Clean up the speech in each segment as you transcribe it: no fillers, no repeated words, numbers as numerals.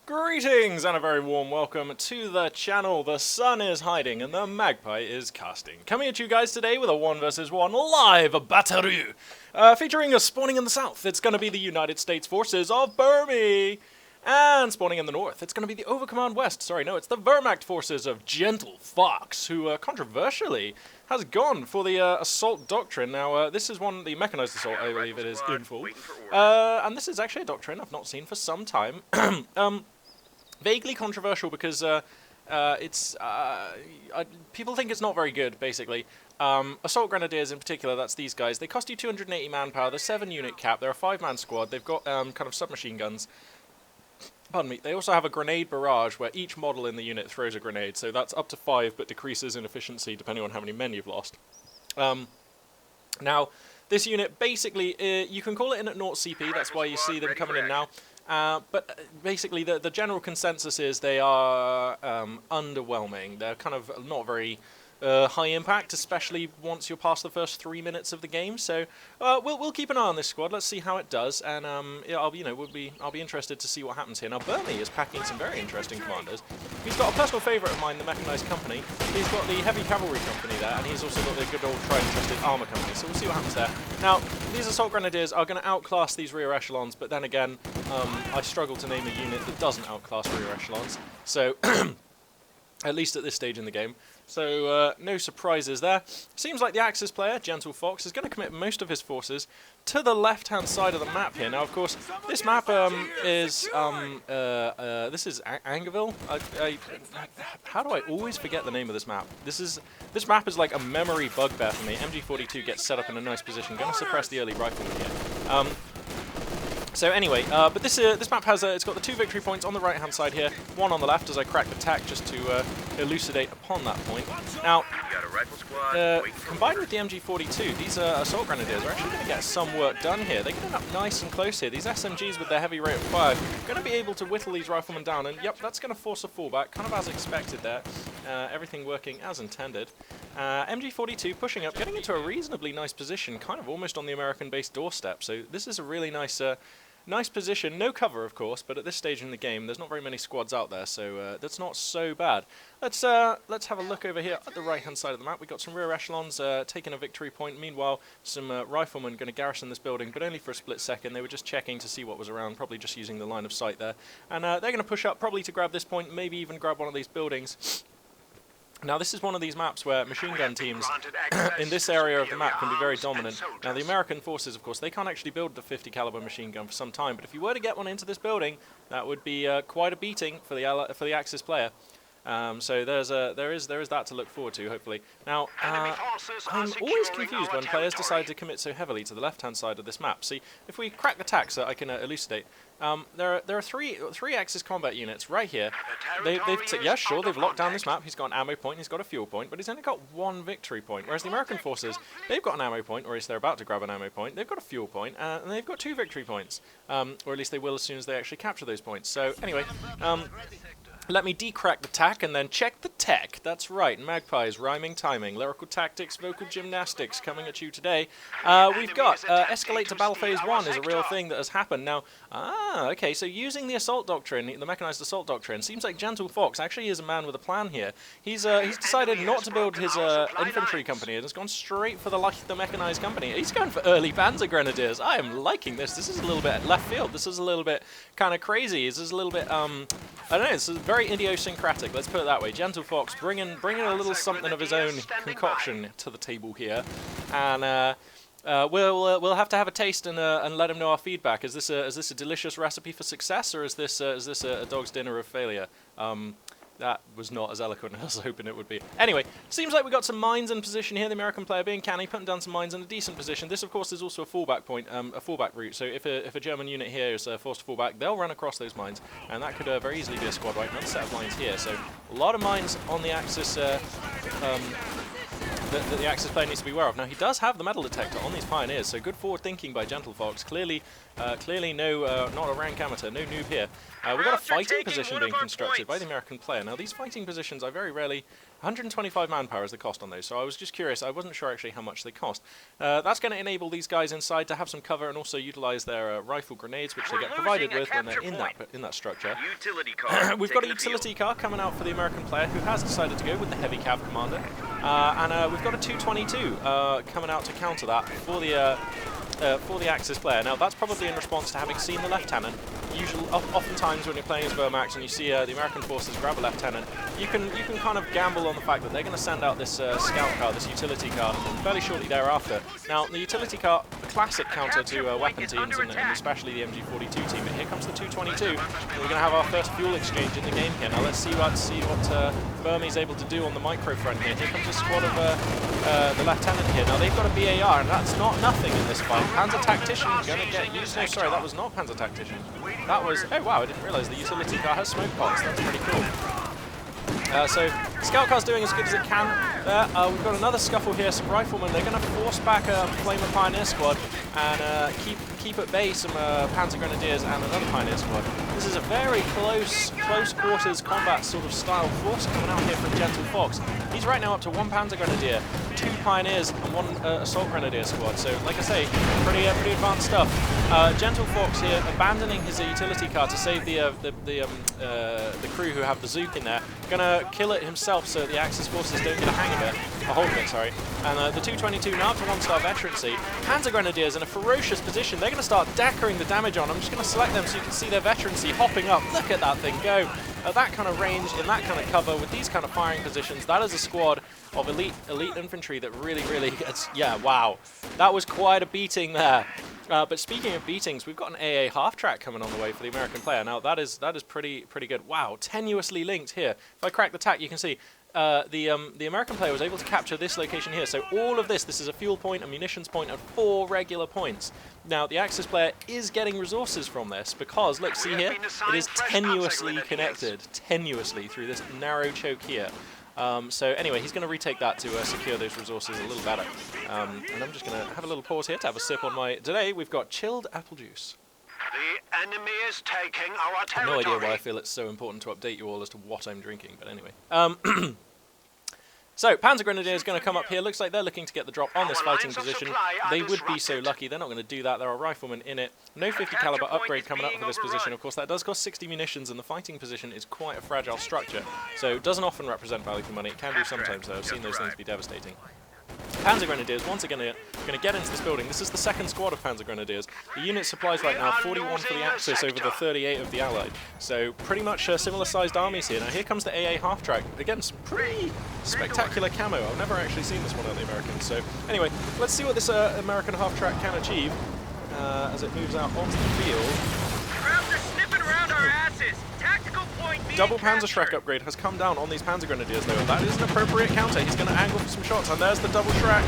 Greetings and a very warm welcome to the channel. The sun is hiding and the magpie is casting. Coming at you guys today with a 1 vs 1 live battle, featuring a spawning in the south. It's going to be the United States forces of Burmie. And spawning in the north, it's going to be the Overcommand West. Sorry, no, it's the Wermacht forces of GentleFox, who controversially has gone for the assault doctrine. Now, this is the mechanized assault, I believe it is in full. And this is actually a doctrine I've not seen for some time. Vaguely controversial because people think it's not very good, basically. Assault Grenadiers in particular, that's these guys. They cost you 280 manpower, they're 7-unit cap, they're a 5-man squad, they've got kind of submachine guns. Pardon me, they also have a grenade barrage where each model in the unit throws a grenade, so that's up to 5 but decreases in efficiency depending on how many men you've lost. Now, this unit basically, you can call it in at 0 CP, that's why you see them coming in now. But basically the general consensus is they are underwhelming. They're kind of not very high impact, especially once you're past the first 3 minutes of the game. So we'll keep an eye on this squad. Let's see how it does, and I'll be interested to see what happens here. Now Burmie is packing some very interesting commanders. He's got a personal favourite of mine, the Mechanized Company. He's got the Heavy Cavalry Company there, and he's also got the good old tried and trusted Armour Company. So we'll see what happens there. Now these Assault Grenadiers are going to outclass these rear echelons, but then again, I struggle to name a unit that doesn't outclass rear echelons. So at least at this stage in the game. So, no surprises there. Seems like the Axis player, GentleFox, is going to commit most of his forces to the left-hand side of the map here. Now, of course, this map is Angeville. How do I always forget the name of this map? This map is like a memory bugbear for me. MG42 gets set up in a nice position. Going to suppress the early rifleman here. So anyway, but this map has it's got the 2 victory points on the right hand side here, 1 on the left as I crack the tack just to elucidate upon that point. Now, combined with the MG42, these assault grenadiers are actually going to get some work done here. They're getting up nice and close here. These SMGs with their heavy rate of fire are going to be able to whittle these riflemen down, and yep, that's going to force a fallback, kind of as expected there. Everything working as intended. MG42 pushing up, getting into a reasonably nice position, kind of almost on the American-based doorstep. So this is a really nice position. No cover, of course, but at this stage in the game, there's not very many squads out there, so that's not so bad. Let's have a look over here at the right-hand side of the map. We've got some rear echelons taking a victory point. Meanwhile, some riflemen going to garrison this building, but only for a split second. They were just checking to see what was around, probably just using the line of sight there. And they're going to push up, probably to grab this point, maybe even grab one of these buildings. Now this is one of these maps where machine gun teams in this area of the map can be very dominant. Now the American forces, of course, they can't actually build the 50 caliber machine gun for some time, but if you were to get one into this building, that would be quite a beating for the Axis player. So there is that to look forward to, hopefully. Now, I'm always confused when players decide to commit so heavily to the left-hand side of this map. See, if we crack the tack so I can elucidate, there are three Axis combat units right here. Yes, sure, they've locked down this map. He's got an ammo point, he's got a fuel point, but he's only got 1 victory point. Whereas the American forces, they've got an ammo point, or at least they're about to grab an ammo point. They've got a fuel point, and they've got 2 victory points, or at least they will as soon as they actually capture those points. So anyway. Let me decrack the tack and then check the tech. That's right, Magpies, rhyming timing, lyrical tactics, vocal gymnastics coming at you today. We've got escalate to battle phase 1 is a real thing that has happened. Now, okay, so using the assault doctrine, the mechanized assault doctrine, seems like GentleFox actually is a man with a plan here. He's decided not to build his infantry company and has gone straight for the mechanized company. He's going for early panzer grenadiers. I am liking this. This is a little bit left field. This is a little bit kind of crazy. This is a little bit, I don't know, it's very idiosyncratic, let's put it that way. GentleFox bringing a little something of his own concoction to the table here, and we'll have to have a taste and let him know our feedback. Is this a delicious recipe for success, or is this a dog's dinner of failure? That was not as eloquent as I was hoping it would be. Anyway, seems like we got some mines in position here. The American player being canny, putting down some mines in a decent position. This, of course, is also a fallback point, a fallback route. So if a German unit here is forced to fall back, they'll run across those mines, and that could very easily be a squad wipe. Another set of mines here. So a lot of mines on the Axis. That the Axis player needs to be aware of. Now he does have the metal detector on these pioneers, so good forward thinking by GentleFox. Clearly no, not a rank amateur, no noob here. We've got a fighting position being constructed by the American player. Now these fighting positions I very rarely 125 manpower is the cost on those, so I was just curious. I wasn't sure actually how much they cost. That's going to enable these guys inside to have some cover and also utilize their rifle grenades, which they get provided with when they're in that structure. We've got a utility car coming out for the American player who has decided to go with the heavy cav commander, and we've got a 222 coming out to counter that for the Axis player. Now that's probably in response to having seen the lieutenant. Oftentimes when you're playing as Wermacht and you see the American forces grab a lieutenant, you can kind of gamble on the fact that they're going to send out this scout car, this utility car, fairly shortly thereafter. Now the utility car, a classic counter to weapon teams and especially the MG42 team. But here comes the 222. And we're going to have our first fuel exchange in the game here. Now let's see what Burmie's able to do on the micro front here. Here comes a squad of the lieutenant here. Now they've got a BAR and that's not nothing in this fight. Panzer Tactician going to get used. No, sorry, that was not Panzer Tactician. That was, oh wow, I didn't realise the utility car has smoke pots. That's pretty cool. So Scout Car's doing as good as it can there. We've got another scuffle here, some riflemen. They're going to force back a Flamer Pioneer squad and keep at bay some Panzer Grenadiers and another Pioneer squad. This is a very close quarters combat sort of style force coming out here from GentleFox. He's right now up to 1 Panzer Grenadier, 2 Pioneers and 1 Assault Grenadier squad. So like I say, pretty advanced stuff. GentleFox here abandoning his utility car to save the crew who have the Zook in there. Gonna kill it himself so the Axis forces don't get a hang of it. A hold of it, sorry. And the 222 now up to 1-star veterancy. Panzer Grenadiers in a ferocious position. They're going to start deckering the damage on. I'm just going to select them so you can see their veterancy hopping up. Look at that thing go. At that kind of range, in that kind of cover, with these kind of firing positions, that is a squad of elite infantry that really gets, yeah, wow. That was quite a beating there. But speaking of beatings, we've got an AA half-track coming on the way for the American player. Now that is pretty good. Wow, tenuously linked here. If I crack the tack, you can see the American player was able to capture this location here. So all of this is a fuel point, a munitions point, and 4 regular points. Now the Axis player is getting resources from this because, look, see here, it is tenuously connected, tenuously through this narrow choke here. So anyway, he's going to retake that to secure those resources a little better. And I'm just going to have a little pause here to have a sip on my... Today we've got chilled apple juice. The enemy is taking our territory. No idea why I feel it's so important to update you all as to what I'm drinking, but anyway. So, Panzer Grenadier is going to come up here. Looks like they're looking to get the drop on this fighting position. They would be so lucky. They're not going to do that. There are riflemen in it. No 50 caliber upgrade coming up for this position. Of course, that does cost 60 munitions, and the fighting position is quite a fragile structure. So, it doesn't often represent value for money. It can do sometimes, though. I've seen those things be devastating. Panzer Grenadiers, once again, going to get into this building. This is the second squad of Panzer Grenadiers. The unit supplies right now 41 for the Axis over the 38 of the Allied. So pretty much similar-sized armies here. Now here comes the AA half-track. Again, some pretty spectacular camo. I've never actually seen this one on the Americans. So anyway, let's see what this American half-track can achieve as it moves out onto the field. Double Panzer Shrek upgrade has come down on these Panzer Grenadiers though. That is an appropriate counter. He's going to angle for some shots, and there's the double Shrek.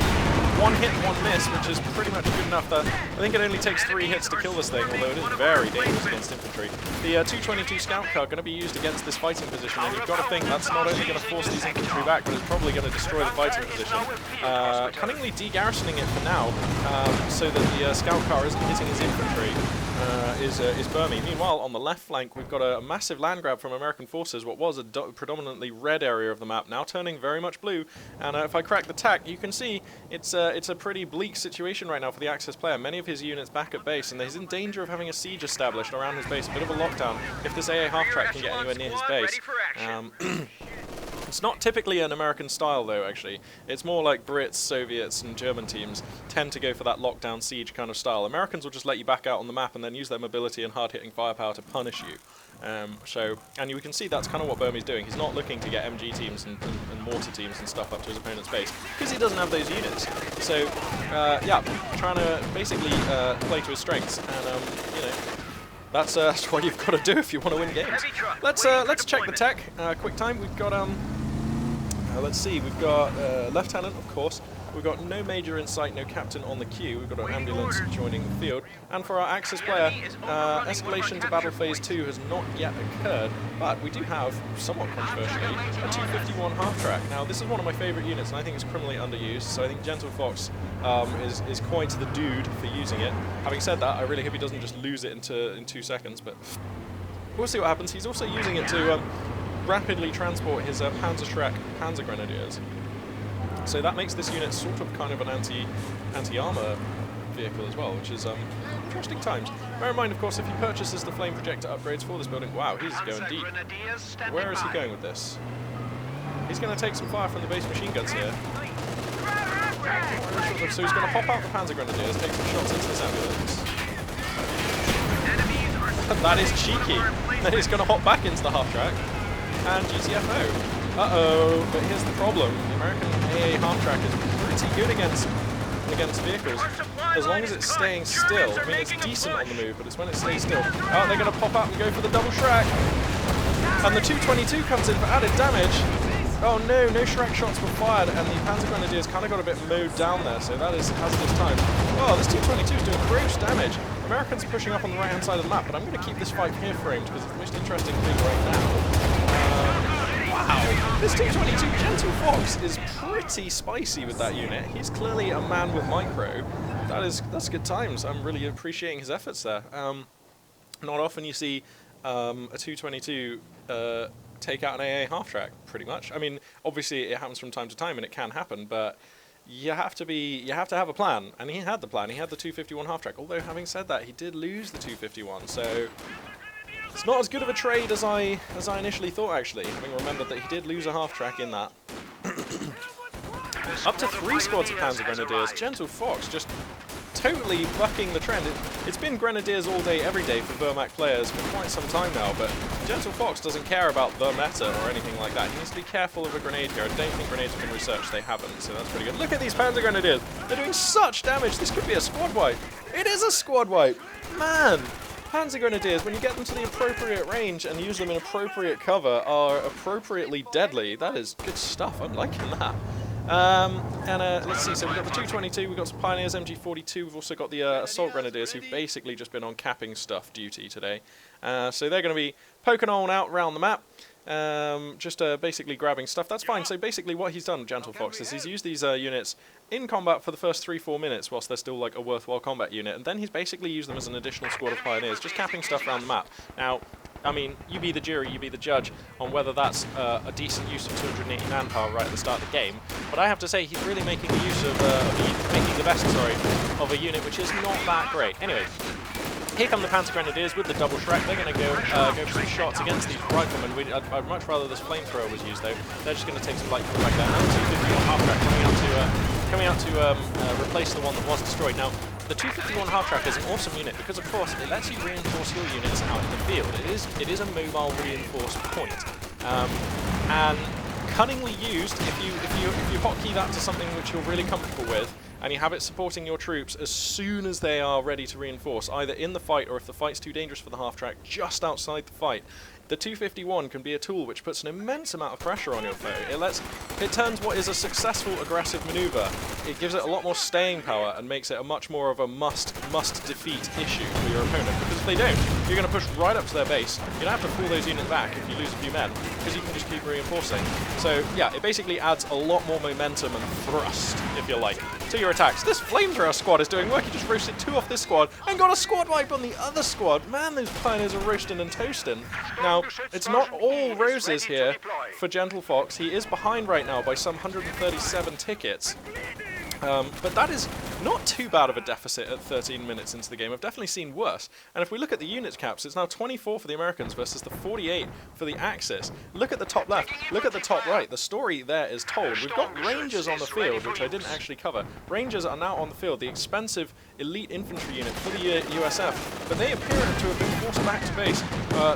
1 hit, 1 miss, which is pretty much good enough that I think it only takes 3 hits to kill this thing, although it is very dangerous against infantry. The 222 Scout car going to be used against this fighting position, and you've got to think that's not only going to force these infantry back, but it's probably going to destroy the fighting position. Cunningly de-garrisoning it for now, so that the Scout car isn't hitting his infantry. Is Burmie. Meanwhile, on the left flank, we've got a massive land grab from American forces. What was a predominantly red area of the map, now turning very much blue. And if I crack the tack, you can see it's a pretty bleak situation right now for the Axis player. Many of his units back at base, and he's in danger of having a siege established around his base. A bit of a lockdown if this AA half-track can get anywhere near his base. It's not typically an American style, though, actually. It's more like Brits, Soviets, and German teams tend to go for that lockdown siege kind of style. Americans will just let you back out on the map and then use their mobility and hard-hitting firepower to punish you. And you can see that's kind of what Burmie's doing. He's not looking to get MG teams and mortar teams and stuff up to his opponent's base, because he doesn't have those units. So, yeah, trying to basically play to his strengths, and, you know, that's what you've got to do if you want to win games. Let's check the tech. Quick time. We've got let's see. We've got lieutenant, of course. We've got no major in sight, no captain on the queue. We've got an ambulance joining the field. And for our Axis player, escalation to battle phase 2 has not yet occurred, but we do have, somewhat controversially, a 251 half-track. Now, this is one of my favourite units, and I think it's criminally underused, so I think GentleFox is quite the dude for using it. Having said that, I really hope he doesn't just lose it in 2 seconds, but we'll see what happens. He's also using it to rapidly transport his Panzerschreck Panzer Grenadiers. So that makes this unit sort of kind of an anti-armor vehicle as well, which is interesting times. Bear in mind, of course, if he purchases the flame projector upgrades for this building, wow, he's going deep. Where is he going with this? He's going to take some fire from the base machine guns here. So he's going to pop out the Panzer Grenadiers, take some shots into this ambulance. That is cheeky. Then he's going to hop back into the half-track. And GTFO. Uh-oh, but here's the problem. The American AA half-track is pretty good against vehicles, as long as it's staying still. I mean, it's decent on the move, but it's when it stays still. Oh, they're going to pop out and go for the double Shrek. And the 222 comes in for added damage. Oh no, no Shrek shots were fired, and the Panzer Grenadiers kind of got a bit mowed down there, so that is hazardous time. Oh, this 222 is doing gross damage. Americans are pushing up on the right-hand side of the map, but I'm going to keep this fight here framed, because it's the most interesting thing right now. Wow, this 222 GentleFox is pretty spicy with that unit. He's clearly a man with micro. That's good times. I'm really appreciating his efforts there. Not often you see a 222 take out an AA half-track, pretty much. I mean, obviously it happens from time to time and it can happen, but you have to have a plan, and he had the plan. He had the 251 half-track, although having said that, he did lose the 251, so it's not as good of a trade as I initially thought, actually, having remembered that he did lose a half-track in that. Up to 3 squads of Panzer Grenadiers. GentleFox just totally bucking the trend. It's been Grenadiers all day, every day for Wermacht players for quite some time now, but GentleFox doesn't care about the meta or anything like that. He needs to be careful of a grenade here. I don't think grenades have been researched. They haven't, so that's pretty good. Look at these Panzer Grenadiers. They're doing such damage. This could be a squad wipe. It is a squad wipe. Man, Panzer Grenadiers, when you get them to the appropriate range and use them in appropriate cover, are appropriately deadly. That is good stuff. I'm liking that. Let's see, so we've got the 222, we've got some Pioneers, MG42, we've also got the Assault Grenadiers, who've basically just been on capping stuff duty today. So they're going to be poking on out around the map, just basically grabbing stuff. That's fine. So basically what he's done, GentleFox, is he's used these units in combat for the first 3-4 minutes whilst they're still like a worthwhile combat unit, and then he's basically used them as an additional squad of Pioneers, just capping stuff around the map. Now, I mean, you be the jury, you be the judge on whether that's a decent use of 280 manpower right at the start of the game. But I have to say, he's really making use of making the best, of a unit which is not that great. Anyway, here come the Panzer Grenadiers with the double Shrek. They're going to go for some shots against these riflemen. I'd much rather this flamethrower was used, though. They're just going to take some light cover back there. Now 251 half-track coming out to replace the one that was destroyed. Now, the 251 half-track is an awesome unit because, of course, it lets you reinforce your units out in the field. It is a mobile reinforced point, and cunningly used. If you hotkey that to something which you're really comfortable with, and you have it supporting your troops as soon as they are ready to reinforce, either in the fight or if the fight's too dangerous for the half-track, just outside the fight. The 251 can be a tool which puts an immense amount of pressure on your foe. It turns what is a successful aggressive maneuver, it gives it a lot more staying power and makes it a much more of a must-defeat issue for your opponent. Because if they don't, you're going to push right up to their base. You don't have to pull those units back if you lose a few men, because you can just keep reinforcing. So yeah, it basically adds a lot more momentum and thrust, if you like, to your attacks. This flamethrower squad is doing work. He just roasted 2 off this squad and got a squad wipe on the other squad. Man, those Pioneers are roasting and toasting. Now, it's not all roses here for GentleFox. He is behind right now by some 137 tickets. But that is not too bad of a deficit at 13 minutes into the game. I've definitely seen worse. And if we look at the units caps, it's now 24 for the Americans versus the 48 for the Axis. Look at the top left. Look at the top right. The story there is told. We've got Rangers on the field, which I didn't actually cover. Rangers are now on the field, the expensive elite infantry unit for the USF. But they appear to have been forced back to base,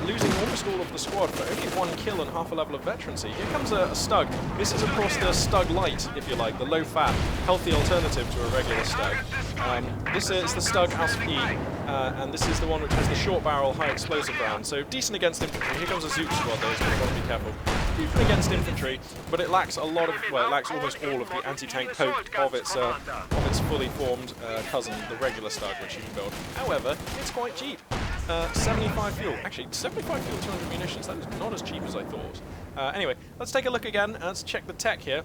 losing almost all of the squad for only 1 kill and half a level of veterancy. Here comes a Stug. This is, of course, the Stug Light, if you like, the low-fat, healthy alternative to a regular Stug. This is the Stug House P, and this is the one which has the short barrel, high explosive round. So decent against infantry. Here comes a Zoot squad, though, so you've got to be careful. Decent against infantry, but it lacks a lot of, well, it lacks almost all of the anti-tank poke of its fully formed cousin, the regular Stug, which you can build. However, it's quite cheap. 75 fuel. Actually, 75 fuel, 200 munitions. That is not as cheap as I thought. Anyway, let's take a look again. Let's check the tech here.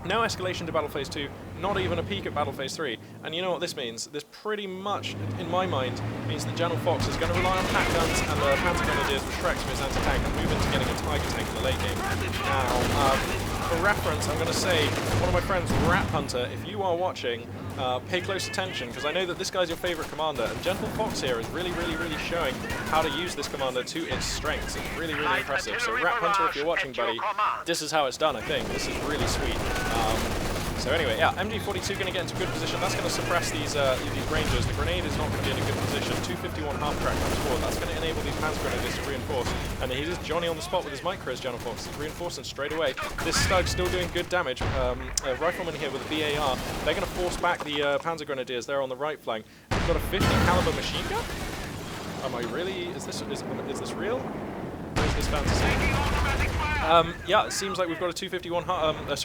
No escalation to Battle Phase 2, not even a peak at Battle Phase 3. And you know what this means? This pretty much, in my mind, means that GentleFox is going to rely on pack guns and the Panzer Grenadiers with Shreks for his anti-tank and move into getting a Tiger tank in the late game. Now, for reference, I'm going to say, one of my friends, Rat Hunter, if you are watching, pay close attention, because I know that this guy's your favorite commander, and GentleFox here is really showing how to use this commander to its strengths. It's really impressive. So Rat Hunter, if you're watching, buddy, this is how it's done, I think. This is really sweet. So anyway, yeah, MG42 going to get into good position. That's going to suppress these Rangers. The grenade is not going to be in a good position. 251 half-track comes forward. That's going to enable these Panzer Grenadiers to reinforce. And he is Johnny on the spot with his micros, GentleFox. He's reinforcing straight away. This Stug's still doing good damage. Rifleman here with a BAR. They're going to force back the Panzer Grenadiers there on the right flank. We've got a 50 caliber machine gun? Am I really... Is this real? Or is this fantasy? Yeah, it seems like we've got a 251, a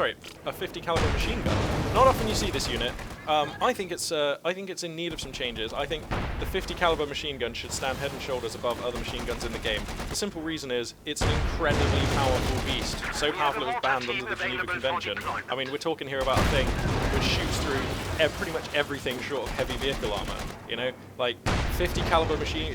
50 caliber machine gun. Not often you see this unit. I think it's in need of some changes. I think the 50 caliber machine gun should stand head and shoulders above other machine guns in the game. The simple reason is it's an incredibly powerful beast. So powerful it was banned under the Geneva Convention. I mean, we're talking here about a thing which shoots through pretty much everything short of heavy vehicle armor. You know, like 50 caliber machine.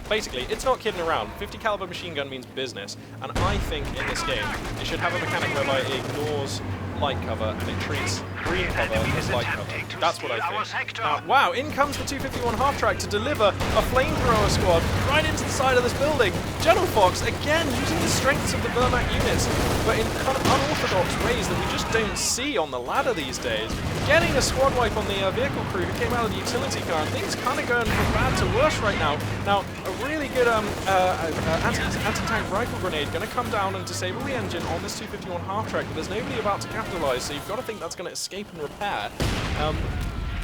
Basically, it's not kidding around. 50 caliber machine gun means business, and I think in this game it should have a mechanic whereby it ignores light cover and it treats green cover as light cover. That's what I think. Wow, in comes the 251 half-track to deliver a flamethrower squad right into the side of this building. GentleFox, again, using the strengths of the Wermacht units, but in kind of unorthodox ways that we just don't see on the ladder these days. Getting a squad wipe on the vehicle crew who came out of the utility car, and things kind of going from bad to worse right now. Now, a really good anti-tank rifle grenade going to come down and disable the engine on this 251 half-track, but there's nobody about to capitalize, so you've got to think that's going to escape and repair.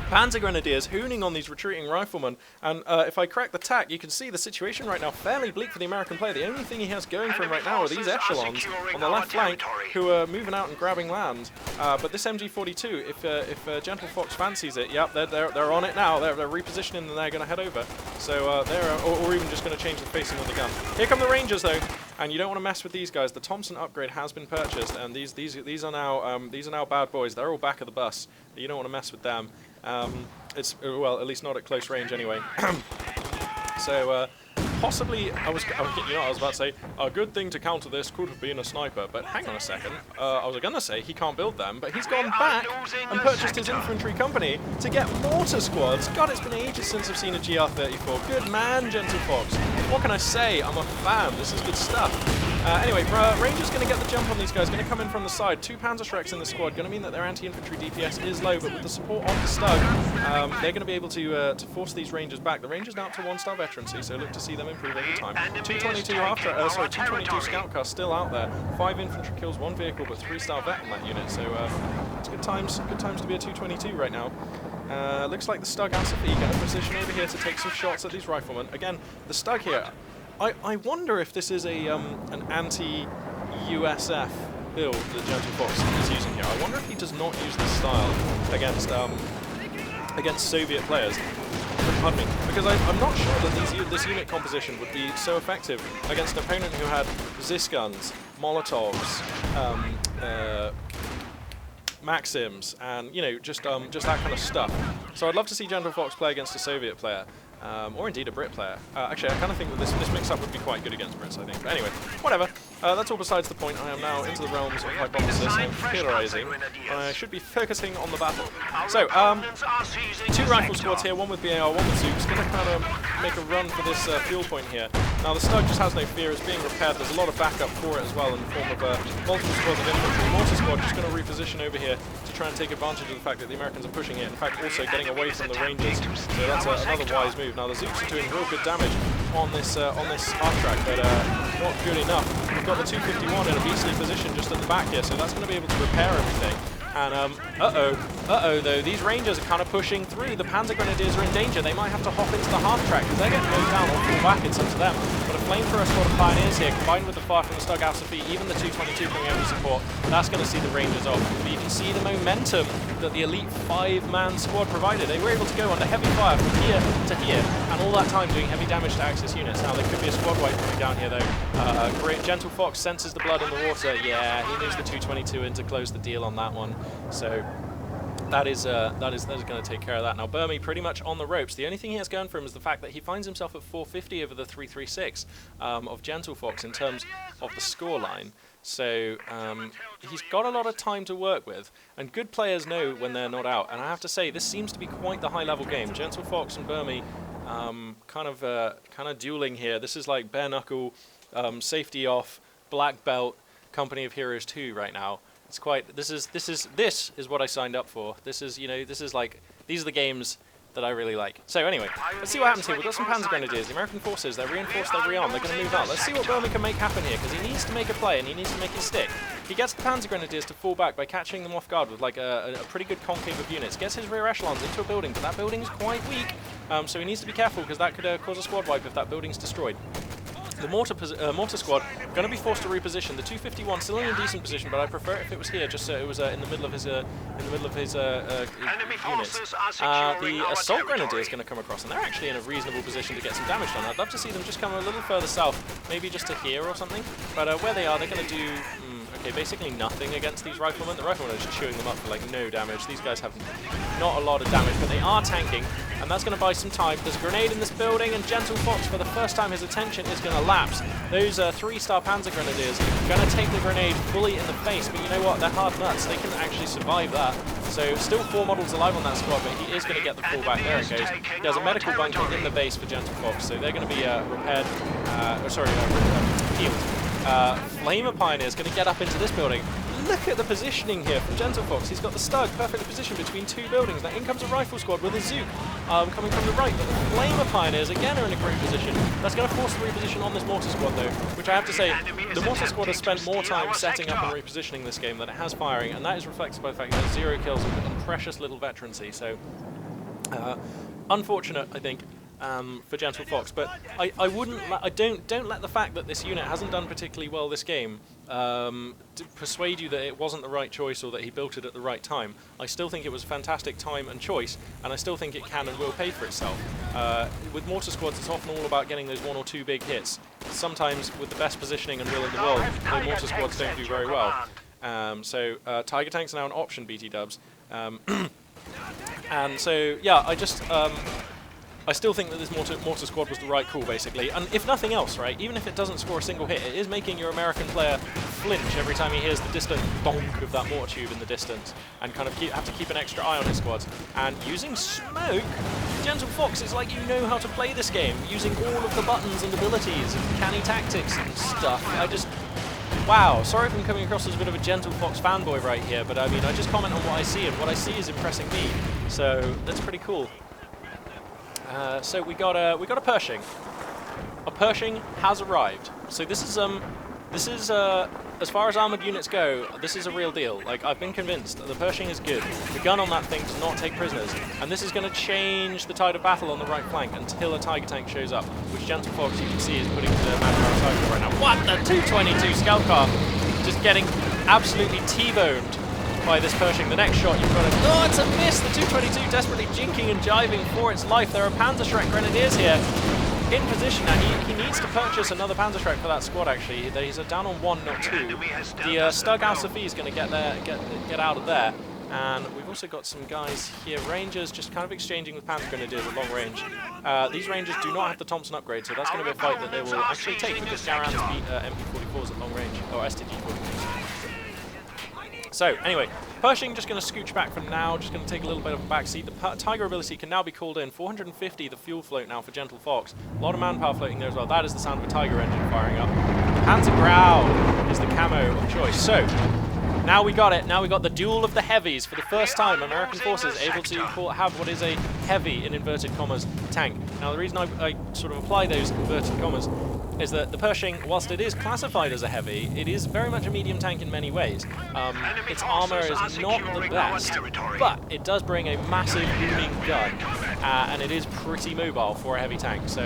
Panzer Grenadiers hooning on these retreating riflemen, and if I crack the tack, you can see the situation right now fairly bleak for the American player. The only thing he has going for him right now are these echelons on the left flank who are moving out and grabbing land. But this MG42, if GentleFox fancies it, yep, they're on it now. They're repositioning and they're going to head over. So or even just going to change the facing of the gun. Here come the Rangers though, and you don't want to mess with these guys. The Thompson upgrade has been purchased, and these are now bad boys. They're all back of the bus. You don't want to mess with them. It's well, at least not at close range anyway. So possibly, I was about to say a good thing to counter this could have been a sniper, but hang on a second. I was gonna say he can't build them, but he's gone back and purchased his infantry company to get mortar squads. God, it's been ages since I've seen a GR34. Good man, GentleFox. What can I say? I'm a fan. This is good stuff. Anyway, Rangers going to get the jump on these guys, going to come in from the side. 2 Panzer Shreks in the squad, going to mean that their anti-infantry DPS is low, but with the support of the Stug, they're going to be able to force these Rangers back. The Rangers now up to 1-star veterancy, so look to see them improve over time. 222 scout cars still out there. 5 infantry kills, 1 vehicle, but 3-star vet on that unit, so it's good times to be a 222 right now. Looks like the Stug and Sophie get a position over here to take some shots at these riflemen. Again, the Stug here, I wonder if this is an anti-USF build that GentleFox is using here. I wonder if he does not use this style against Soviet players. Pardon me, because I'm not sure that this unit composition would be so effective against an opponent who had Zis guns, Molotovs, Maxims, and just that kind of stuff. So I'd love to see GentleFox play against a Soviet player. Or indeed a Brit player. Actually, I kind of think that this mix-up would be quite good against Brits, I think. But anyway, whatever. That's all besides the point. I am now into the realms of hypothesis and theorizing. I should be focusing on the battle. So, 2 rifle squads here, 1 with BAR, 1 with Zooks. Going to kind of make a run for this fuel point here. Now, the Stug just has no fear. It's being repaired. There's a lot of backup for it as well in the form of multiple squads of infantry. Mortar squad just going to reposition over here to try and take advantage of the fact that the Americans are pushing it. In fact, also getting away from the Rangers. So that's another wise move. Now the Zooks are doing real good damage on this half-track, but not good enough. We've got the 251 in a beastly position just at the back here, so that's going to be able to repair everything. And though, these Rangers are kind of pushing through. The Panzer Grenadiers are in danger. They might have to hop into the half-track because they're getting moved down or fall back. It's up to them. But a flamethrower squad of Pioneers here, combined with the fire from the Stug Alpha, even the 222 coming over to support, that's going to see the Rangers off. But you can see the momentum that the elite 5-man squad provided. They were able to go under heavy fire from here to here, and all that time doing heavy damage to Axis units. Now there could be a squad wipe coming down here though. Great, GentleFox senses the blood in the water. Yeah, he moves the 222 in to close the deal on that one. So that is going to take care of that. Now Burmie pretty much on the ropes. The only thing he has going for him is the fact that he finds himself at 450 over the 336 of GentleFox in terms of the scoreline. So he's got a lot of time to work with, and good players know when they're not out. And I have to say, this seems to be quite the high-level game. GentleFox and Burmie kind of dueling here. This is like bare knuckle, safety off, black belt, Company of Heroes 2 right now. It's quite. This is what I signed up for. This is these are the games that I really like. So anyway, let's see what happens here. We've got some Panzer Grenadiers. The American forces, they're reinforced, they're rearmed, they're going to move out. Let's see what Burmie can make happen here, because he needs to make a play and he needs to make it stick. He gets the Panzer Grenadiers to fall back by catching them off guard with like a pretty good concave of units. Gets his rear echelons into a building, but that building is quite weak, so he needs to be careful because that could cause a squad wipe if that building's destroyed. The mortar squad going to be forced to reposition. The 251 still in a decent position, but I prefer it if it was here, just so it was in the middle of his units. The assault grenadier is going to come across, and they're actually in a reasonable position to get some damage done. I'd love to see them just come a little further south, maybe just to here or something. But where they are, they're going to do basically nothing against these riflemen. The riflemen are just chewing them up for like no damage. These guys have not a lot of damage, but they are tanking, and that's going to buy some time. There's a grenade in this building, and GentleFox, for the first time, his attention is going to lapse. Those 3-star Panzer Grenadiers are going to take the grenade fully in the face, but you know what? They're hard nuts. They can actually survive that. So still 4 models alive on that squad, but he is going to get the fallback. There it goes. There's a medical bunker in the base for GentleFox, so they're going to be healed. Flamer Pioneer is going to get up into this building. Look at the positioning here from GentleFox. He's got the Stug perfectly positioned between 2 buildings. Now in comes a rifle squad with a Zook coming from the right, but the Flamer Pioneers again are in a great position. That's going to force the reposition on this mortar squad though, which I have to say, the mortar squad has spent more time setting up and repositioning this game than it has firing, and that is reflected by the fact that 0 kills and precious little veterancy. So unfortunate, I think, for GentleFox, but don't let the fact that this unit hasn't done particularly well this game to persuade you that it wasn't the right choice or that he built it at the right time. I still think it was a fantastic time and choice, and I still think it can and will pay for itself. With mortar squads, it's often all about getting those 1 or 2 big hits. Sometimes with the best positioning and will in the world, the mortar squads don't do very well. So Tiger Tank's now an option, BT Dubs. And so yeah, I still think that this mortar squad was the right call, basically. And if nothing else, right, even if it doesn't score a single hit, it is making your American player flinch every time he hears the distant bonk of that mortar tube in the distance, and kind of have to keep an extra eye on his squads. And using smoke, GentleFox, it's like you know how to play this game, using all of the buttons and abilities and canny tactics and stuff. Wow, sorry if I'm coming across as a bit of a GentleFox fanboy right here, but I mean, I just comment on what I see, and what I see is impressing me. So that's pretty cool. So we got a Pershing. A Pershing has arrived. So this is as far as armored units go, this is a real deal. Like, I've been convinced the Pershing is good. The gun on that thing does not take prisoners, and this is going to change the tide of battle on the right flank until a Tiger Tank shows up, which GentleFox, you can see, is putting to the Madras Tiger right now. What the 222 scout car, just getting absolutely T-boned by this Pershing. The next shot, you've got to... Oh, it's a miss! The 222 desperately jinking and jiving for its life. There are Panzerschreck Grenadiers here in position. Now, he needs to purchase another Panzerschreck for that squad, actually. He's down on 1, not 2. The Stug Al-Safi is going to get out of there. And we've also got some guys here, Rangers, just kind of exchanging with Panzer Grenadiers at long range. These Rangers do not have the Thompson upgrade, so that's going to be a fight that they will actually take, because Garand beat MP44s at long range, or STG-44s. So, anyway, Pershing just going to scooch back for now, just going to take a little bit of a backseat. The Tiger ability can now be called in. 450, the fuel float now for GentleFox. A lot of manpower floating there as well. That is the sound of a Tiger engine firing up. Panzer Grau is the camo of choice. So, now we got it. Now we got the duel of the heavies. For the first time, American forces able to have what is a heavy, in inverted commas, tank. Now, the reason I sort of apply those inverted commas is that the Pershing, whilst it is classified as a heavy, it is very much a medium tank in many ways. Its armor is not the best, but it does bring a massive booming gun, and it is pretty mobile for a heavy tank. So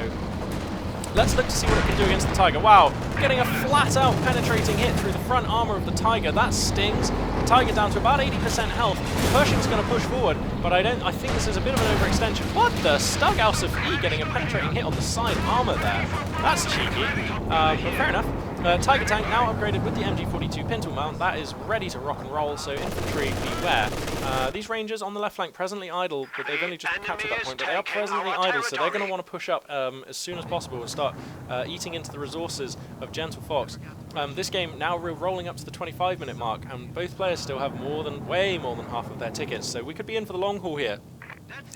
Let's look to see what it can do against the Tiger. Wow, getting a flat-out penetrating hit through the front armor of the Tiger. That stings. The Tiger down to about 80% health. Pershing's going to push forward, but I think this is a bit of an overextension. What the? Stughouse of E getting a penetrating hit on the side armor there. That's cheeky, but fair enough. Tiger tank now upgraded with the MG42 pintle mount. That is ready to rock and roll, so infantry beware. These rangers on the left flank presently idle, but they've only just captured that point, but they are presently idle, so they're going to want to push up as soon as possible and start eating into the resources of GentleFox. This game now rolling up to the 25-minute mark, and both players still have way more than half of their tickets, so we could be in for the long haul here.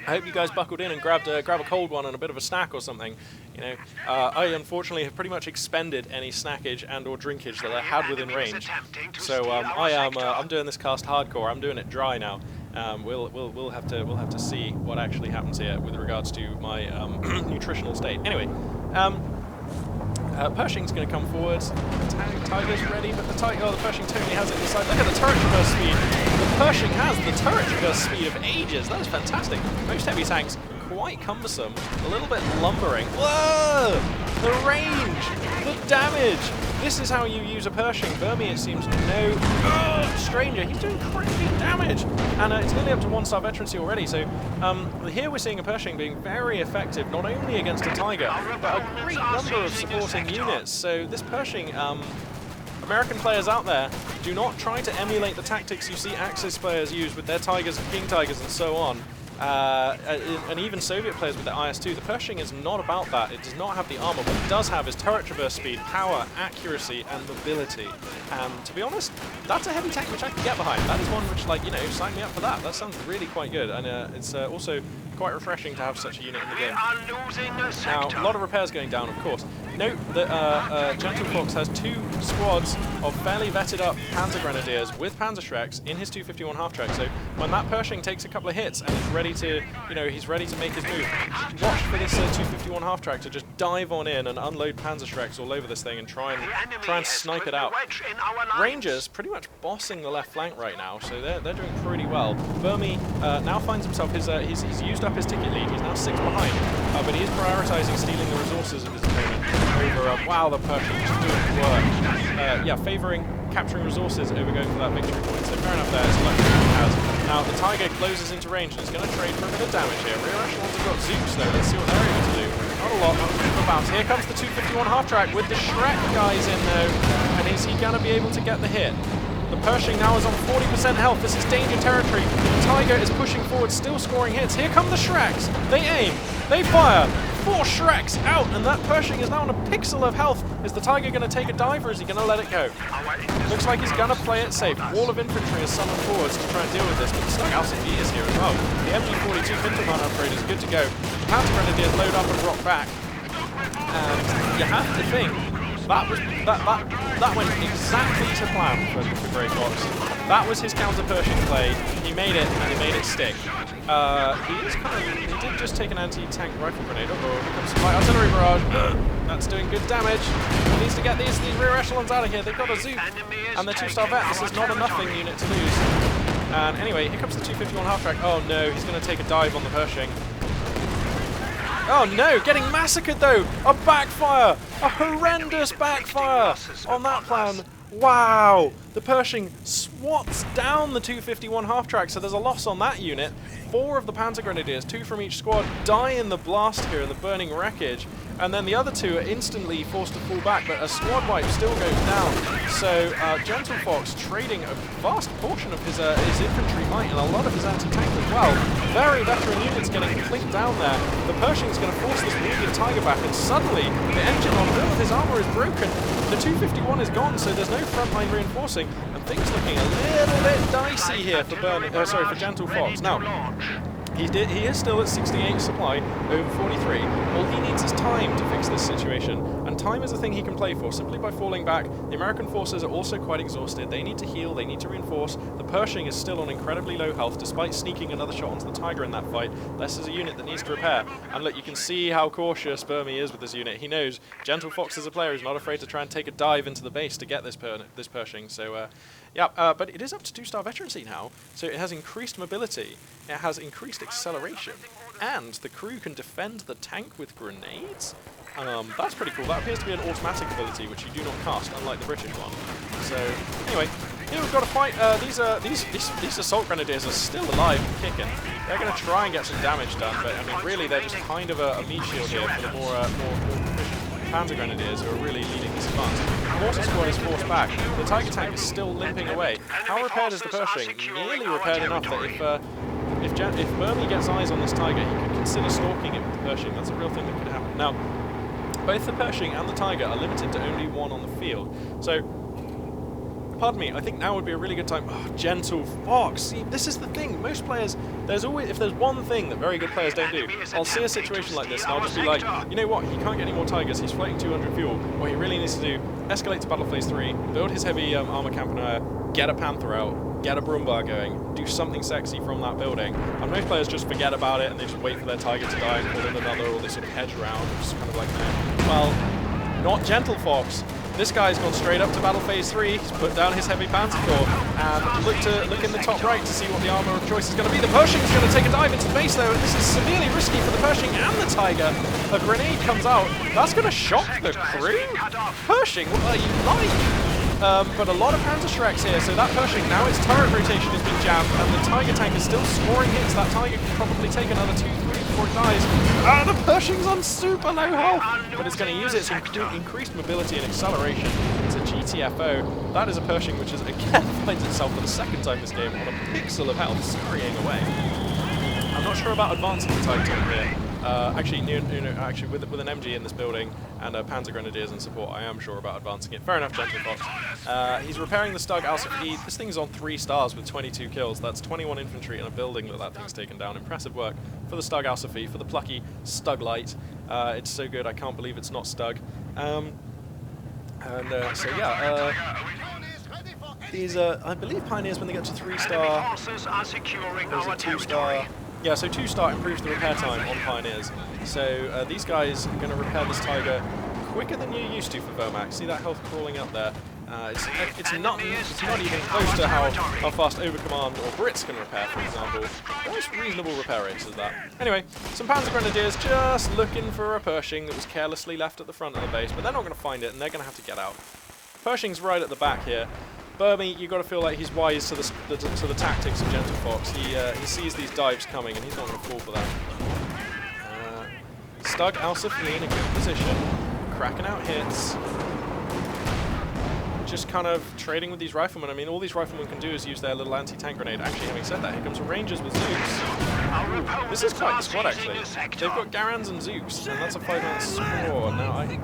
I hope you guys buckled in and grabbed a cold one and a bit of a snack or something. You know, I unfortunately have pretty much expended any snackage and or drinkage that I had within range. So I'm doing this cast hardcore. I'm doing it dry now. We'll have to see what actually happens here with regards to my nutritional state. Anyway, Pershing's going to come forward. Tiger's ready, but the Pershing totally has it inside. Look at the turret traverse speed. The Pershing has the turret traverse speed of ages. That is fantastic. Most heavy tanks quite cumbersome, a little bit lumbering. Whoa! The range, the damage. This is how you use a Pershing. Burmie, it seems, no stranger. He's doing crazy damage, and it's nearly up to 1-star veterancy already. So here we're seeing a Pershing being very effective, not only against a Tiger, but a great number of supporting units. So this Pershing, American players out there, do not try to emulate the tactics you see Axis players use with their Tigers and King Tigers and so on. And even Soviet players with the IS-2, the Pershing is not about that. It does not have the armor. What it does have is turret traverse speed, power, accuracy, and mobility. And to be honest, that's a heavy tank which I can get behind. That is one which, like, you know, sign me up for that. That sounds really quite good. And it's also quite refreshing to have such a unit in the game. Now, a lot of repairs going down, of course. Note that GentleFox has 2 squads of fairly vetted up Panzer Grenadiers with Panzer Shreks in his 251 half-track. So when that Pershing takes a couple of hits and is ready to, you know, he's ready to make his move, watch for this 251 half-track to just dive on in and unload Panzer Shreks all over this thing and try and snipe it out. Rangers pretty much bossing the left flank right now, so they're doing pretty well. Burmie now finds himself he's used up his ticket lead. He's now 6 behind, but he is prioritizing stealing the resources of his opponent over. Wow, the Pershing just doing work. Yeah, favouring capturing resources over going for that victory point. So fair enough there. It's lucky he has. Now the Tiger closes into range and is going to trade for a bit of damage here. Rear echelons have got Zooks though. Let's see what they're able to do. Not a lot. Not about. Here comes the 251 half track with the Shrek guys in though. And is he going to be able to get the hit? The Pershing now is on 40% health. This is danger territory. The Tiger is pushing forward, still scoring hits. Here come the Shreks. They aim. They fire. 4 Shreks out, and that Pershing is now on a pixel of health. Is the Tiger going to take a dive, or is he going to let it go? Looks like he's going to play it safe. Wall of infantry is summoned forwards to try and deal with this, but the Stughouse of E is here as well. The MG42 Pintelman upgrade is good to go. The Panzer Grenadiers load up and rock back. And you have to think that went exactly to plan for Grey Fox. That was his counter Pershing play. He made it, and he made it stick. He did just take an anti-tank rifle grenade. Uh-oh, here comes some light artillery barrage. That's doing good damage. He needs to get these rear echelons out of here. They've got a Zoop, and they're 2-star vet. This is not a nothing unit to lose. And anyway, here comes the 251 half-track. Oh no, he's going to take a dive on the Pershing. Oh no, getting massacred though! A backfire! A horrendous backfire on that plan. Wow! The Pershing swats down the 251 half-track, so there's a loss on that unit. 4 of the Panzer Grenadiers, 2 from each squad, die in the blast here in the burning wreckage, and then the other 2 are instantly forced to fall back, but a squad wipe still goes down. So GentleFox trading a vast portion of his infantry might and a lot of his anti-tank as well. Very veteran units getting clinked down there. The Pershing's going to force this wounded Tiger back, and suddenly the engine on all of his armor is broken. The 251 is gone, so there's no frontline reinforcing, and things looking a little bit dicey here for for GentleFox. Now, he is still at 68 supply, over 43. All he needs is time to fix this situation, and time is a thing he can play for. Simply by falling back, the American forces are also quite exhausted. They need to heal, they need to reinforce. The Pershing is still on incredibly low health, despite sneaking another shot onto the Tiger in that fight. This is a unit that needs to repair, and look, you can see how cautious Burmie is with this unit. He knows GentleFox is a player who's not afraid to try and take a dive into the base to get this Pershing, so but it is up to 2-star veterancy now, so it has increased mobility, it has increased acceleration, and the crew can defend the tank with grenades? That's pretty cool. That appears to be an automatic ability, which you do not cast, unlike the British one. So, anyway, here we've got to fight. These assault grenadiers are still alive and kicking. They're going to try and get some damage done, but I mean, really, they're just kind of a meat shield here for the more proficient Panzer Grenadiers who are really leading this advance. Mortar squad is forced back. The Tiger tank is still limping away. How repaired is the Pershing? Nearly repaired enough that if Burmie gets eyes on this Tiger, he could consider stalking it with the Pershing. That's a real thing that could happen. Now, both the Pershing and the Tiger are limited to only one on the field. So, pardon me, I think now would be a really good time. Oh, GentleFox. See, this is the thing. Most players, if there's one thing that very good players don't do, I'll see a situation like this and I'll just be like, you know what, he can't get any more Tigers, he's floating 200 fuel. What he really needs to do, escalate to battle phase 3, build his heavy armor campanier, get a Panther out, get a Brumbar going, do something sexy from that building. And most players just forget about it and they just wait for their Tiger to die and call in another, or they sort of hedge around, just kind of like, well, not GentleFox. This guy's gone straight up to battle phase 3, he's put down his heavy Panzer Corps, and look in the top right to see what the armor of choice is going to be. The Pershing's going to take a dive into the base though, and this is severely risky for the Pershing and the Tiger. A grenade comes out, that's going to shock the crew? Pershing, what are you like? But a lot of Panzer Shreks here, so that Pershing, now its turret rotation has been jammed, and the Tiger tank is still scoring hits. That Tiger can probably take another 2-3 before it dies. The Pershing's on super low health, but it's going to use its increased mobility and acceleration. It's a GTFO. That is a Pershing which is again finds itself for the second time this game on a pixel of health, scurrying away. I'm not sure about advancing the Tiger tank here. Actually, with an MG in this building and Panzer Grenadiers in support, I am sure about advancing it. Fair enough, GentleFox. He's repairing the Stug Alpha. This thing's on 3 stars with 22 kills. That's 21 infantry in a building that thing's taken down. Impressive work for the Stug Alpha, for the plucky Stug Light. It's so good, I can't believe it's not Stug. These, I believe Pioneers, when they get to 3-star, there's a 2-star. Yeah, so 2-star improves the repair time on Pioneers. So these guys are going to repair this Tiger quicker than you're used to for Wermacht. See that health crawling up there? It's not even close to how fast Overcommand or Brits can repair, for example. Most reasonable repair rates is that. Anyway, some Panzer Grenadiers just looking for a Pershing that was carelessly left at the front of the base, but they're not going to find it and they're going to have to get out. Pershing's right at the back here. Burmie, you've got to feel like he's wise to the tactics of GentleFox. He sees these dives coming and he's not going to fall for that. Stug Alsafli in a good position, cracking out hits. Just kind of trading with these riflemen. I mean, all these riflemen can do is use their little anti-tank grenade. Actually, having said that, here comes some Rangers with Zooks. This is quite the squad, actually. They've got Garans and Zooks, and that's a 5-man score. Now, I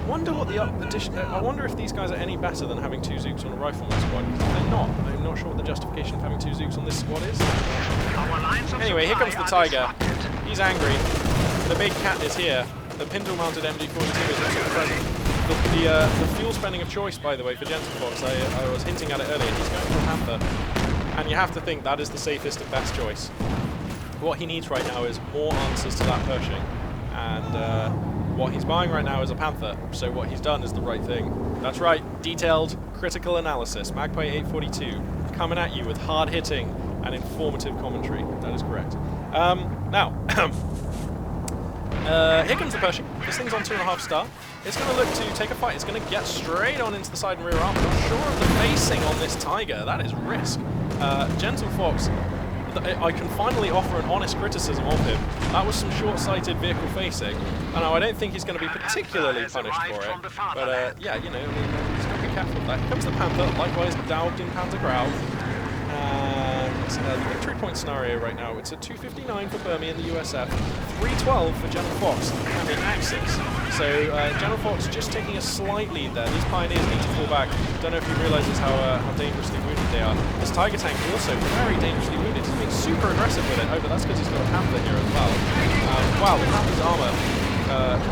wonder what the addition. I wonder if these guys are any better than having 2 Zooks on a rifleman squad. They're not. I'm not sure what the justification of having 2 Zooks on this squad is. Anyway, here comes the Tiger. He's angry. The big cat is here. The pintle-mounted MG42 is also present. The fuel spending of choice, by the way, for GentleFox, I was hinting at it earlier. He's going for a Panther, and you have to think that is the safest and best choice. What he needs right now is more answers to that Pershing, and what he's buying right now is a Panther, so what he's done is the right thing. That's right, detailed, critical analysis. Magpie 842 coming at you with hard-hitting and informative commentary. That is correct. Now, here comes the Pershing. This thing's on 2.5 star. It's going to look to take a fight. It's going to get straight on into the side and rear arm. I'm not sure of the facing on this Tiger. That is risk. GentleFox, I can finally offer an honest criticism of him. That was some short-sighted vehicle facing. And now I don't think he's going to be particularly punished for it. But yeah, you know, he's got to be careful of that. Here comes the Panther, likewise daubed in Panther Growl. The victory point scenario right now, it's a 259 for Burmie in the USF, 312 for GentleFox and the Axis. So GentleFox just taking a slight lead there. These Pioneers need to fall back. Don't know if he realizes how dangerously wounded they are. This Tiger tank also very dangerously wounded. He's being super aggressive with it. Oh, but that's because he's got a Panther here as well. Wow, the Panther's armor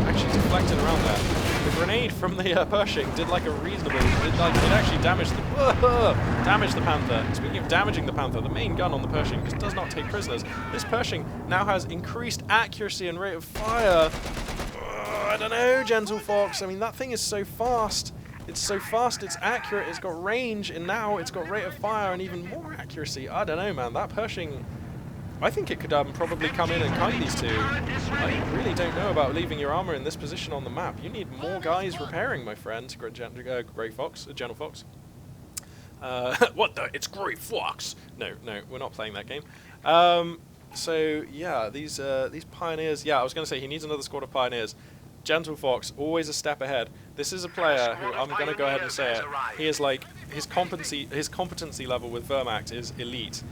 actually deflected around there. The grenade from the Pershing did like a reasonable. It actually damaged the Panther. Speaking of damaging the Panther, the main gun on the Pershing just does not take prisoners. This Pershing now has increased accuracy and rate of fire. I don't know, GentleFox. I mean, that thing is so fast. It's so fast, it's accurate, it's got range, and now it's got rate of fire and even more accuracy. I don't know, man. That Pershing I think it could probably come in and kite these two. I really don't know about leaving your armor in this position on the map. You need more guys repairing, my friend. GentleFox. What the? It's Grey Fox. No, we're not playing that game. So yeah, these pioneers. Yeah, I was going to say he needs another squad of pioneers. GentleFox, always a step ahead. This is a player who I'm going to go ahead and say it. He is like his competency level with Wermacht is elite.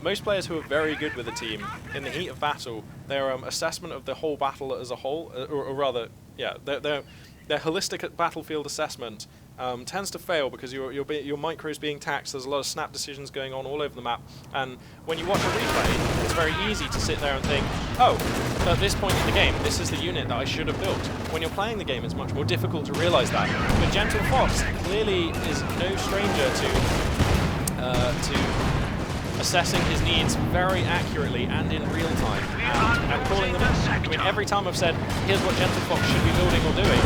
Most players who are very good with a team in the heat of battle, their assessment of the whole battle as a whole, or rather, yeah, their holistic battlefield assessment tends to fail because your micro's being taxed. There's a lot of snap decisions going on all over the map, and when you watch a replay, it's very easy to sit there and think, oh, at this point in the game, this is the unit that I should have built. When you're playing the game, it's much more difficult to realise that. But GentleFox clearly is no stranger to assessing his needs very accurately and in real time, and calling them in. I mean, every time I've said, here's what GentleFox should be building or doing,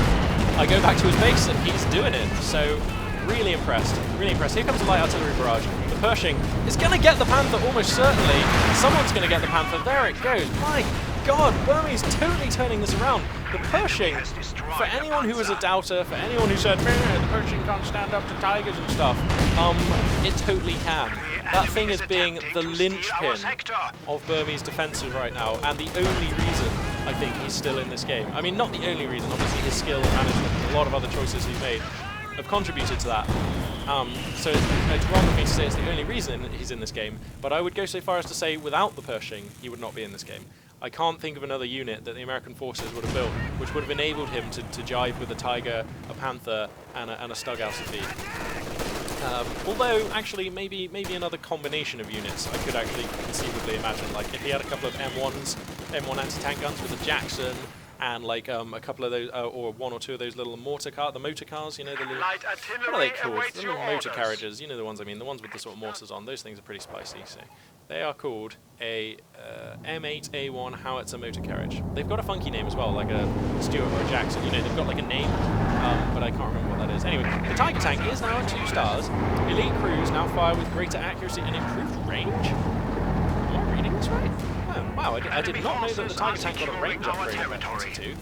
I go back to his base and he's doing it. So, really impressed, really impressed. Here comes a light artillery barrage. The Pershing is going to get the Panther, almost certainly. Someone's going to get the Panther. There it goes. My God, Burmie's totally turning this around. The Pershing, for anyone who was a doubter, for anyone who said, the Pershing can't stand up to tigers and stuff, it totally can. That thing is being the linchpin of Burmie's defences right now, and the only reason I think he's still in this game. I mean, not the only reason, obviously his skill and management and a lot of other choices he's made have contributed to that. So it's wrong of me to say it's the only reason he's in this game, but I would go so far as to say without the Pershing, he would not be in this game. I can't think of another unit that the American forces would have built which would have enabled him to jive with a Tiger, a Panther, and a Stughouse. Although, actually, maybe another combination of units I could actually conceivably imagine. Like, if he had a couple of M1 anti-tank guns with a Jackson, and like a couple of those, or one or two of those little the motor cars, you know, the little, what are they called? The little motor carriages, you know the ones I mean, the ones with the sort of mortars on. Those things are pretty spicy. So they are called a M8A1 howitzer motor carriage. They've got a funky name as well, like a Stuart or a Jackson. You know, they've got like a name, but I can't remember what that is. Anyway, the Tiger tank is now at 2 stars. Elite crews now fire with greater accuracy and improved range. Am I reading this right? Wow, I did not know that the Tiger tank got a range upgrade in Veterancy 2.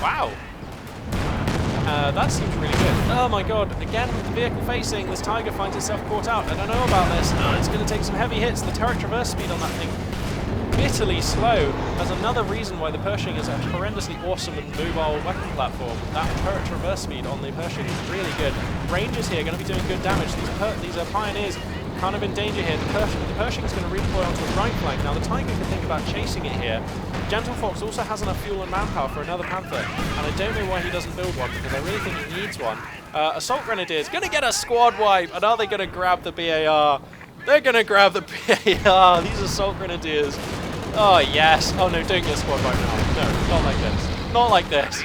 Wow. That seems really good. Oh my God, again with the vehicle facing, this Tiger finds itself caught out. I don't know about this. It's going to take some heavy hits. The turret traverse speed on that thing, bitterly slow. That's another reason why the Pershing is a horrendously awesome and mobile weapon platform. That turret traverse speed on the Pershing is really good. Rangers here are going to be doing good damage. These are pioneers kind of in danger here. The Pershing is going to redeploy onto the right flank. Now the Tiger can think about chasing it here. GentleFox also has enough fuel and manpower for another Panther, and I don't know why he doesn't build one, because I really think he needs one. Assault Grenadiers going to get a squad wipe, and are they going to grab the BAR? They're going to grab the BAR. These Assault Grenadiers. Oh yes. Oh no, don't get a squad wipe now. No, not like this. Not like this.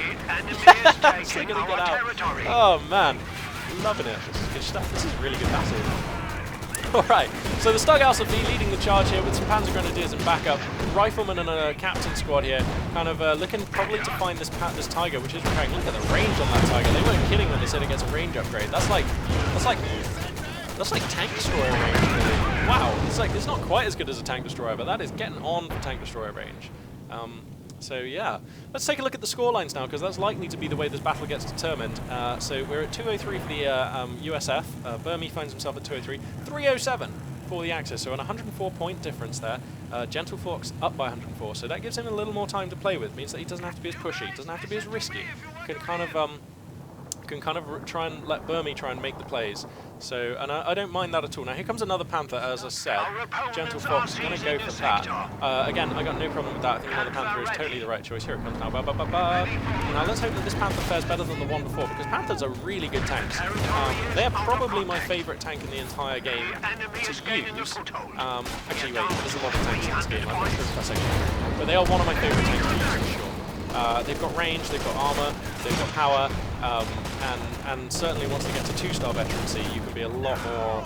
Yes, they're going to get out. Oh man, loving it. This is good stuff. This is really good battle. Alright, so the Stughouse leading the charge here with some Panzer Grenadiers in backup. Riflemen and a captain squad here, kind of looking probably to find this Tiger, which is repairing. Look at the range on that Tiger. They weren't kidding when they said it gets a range upgrade. That's like tank destroyer range. Really. Wow, it's not quite as good as a tank destroyer, but that is getting on for tank destroyer range. So yeah, let's take a look at the scorelines now, because that's likely to be the way this battle gets determined. So we're at 203 for the USF. Burmie finds himself at 203. 307 for the Axis, so an 104-point difference there. GentleFox up by 104, so that gives him a little more time to play with. Means that he doesn't have to be as pushy, doesn't have to be as risky. Can kind of try and let Burmie try and make the plays. So, and I don't mind that at all. Now here comes another Panther, as I said. GentleFox is going to go for that. Again, I got no problem with that. I think another Panther is totally the right choice. Here it comes now. Now let's hope that this Panther fares better than the one before, because Panthers are really good tanks. They are probably my favourite tank in the entire game to use. Actually, wait, there's a lot of tanks in this game. I'm not sure if that's actually true. But they are one of my favourite tanks to use for sure. They've got range, they've got armour, they've got power, and certainly once they get to 2-star veterancy, you can be a lot more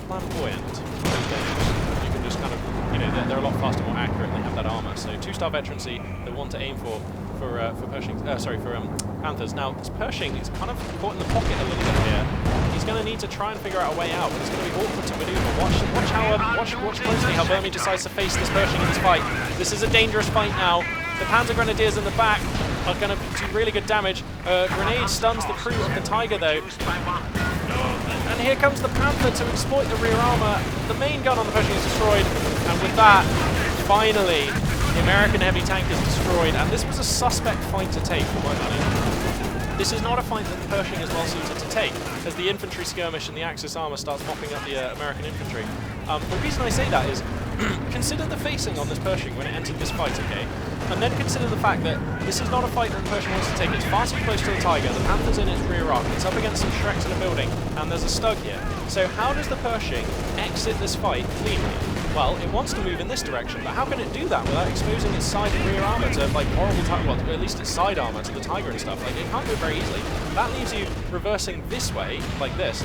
flamboyant. You can just kind of, you know, they're a lot faster, more accurate, and they have that armour. So 2-star veterancy, the one to aim for Pershing, Panthers. Now this Pershing is kind of caught in the pocket a little bit here. He's going to need to try and figure out a way out, but it's going to be awkward to maneuver. Watch closely how Burmie decides to face this Pershing in this fight. This is a dangerous fight now. The Panzer Grenadiers in the back are going to do really good damage. Grenade stuns the crew of the Tiger though. And here comes the Panther to exploit the rear armor. The main gun on the Pershing is destroyed, and with that, finally, the American heavy tank is destroyed, and this was a suspect fight to take for my money. This is not a fight that the Pershing is well suited to take, as the infantry skirmish and the Axis armor starts mopping up the American infantry. The reason I say that is, consider the facing on this Pershing when it entered this fight, okay? And then consider the fact that this is not a fight that the Pershing wants to take. It's far too close to the Tiger, the Panther's in its rear arc, it's up against some Shreks in a building, and there's a Stug here. So how does the Pershing exit this fight cleanly? Well, it wants to move in this direction, but how can it do that without exposing its side and rear armor to, like, horrible, well, at least its side armor to the Tiger and stuff? Like, it can't do it very easily. That leaves you reversing this way, like this,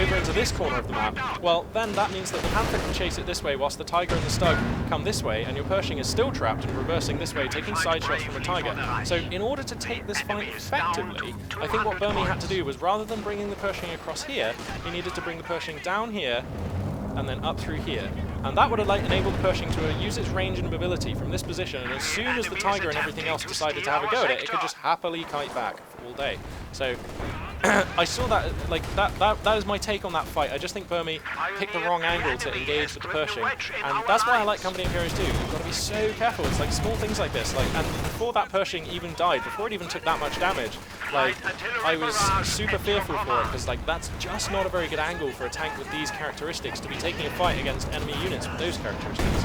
over into this corner of the map. Well, then that means that the Panther can chase it this way, whilst the Tiger and the Stug come this way, and your Pershing is still trapped and reversing this way, taking side shots from the Tiger. So, in order to take this fight effectively, I think what Burmie had to do was, rather than bringing the Pershing across here, he needed to bring the Pershing down here, and then up through here. And that would have enabled the Pershing to use its range and mobility from this position, and as soon as the Tiger and everything else decided to have a go at it, it could just happily kite back all day. So I saw that, like, that is my take on that fight. I just think Burmie picked the wrong angle to engage with the Pershing, and that's why I like Company of Heroes 2. You've got to be so careful. It's like small things like this, like, and before that Pershing even died, before it even took that much damage, like, I was super fearful for it, because, like, that's just not a very good angle for a tank with these characteristics to be taking a fight against enemy units with those characteristics.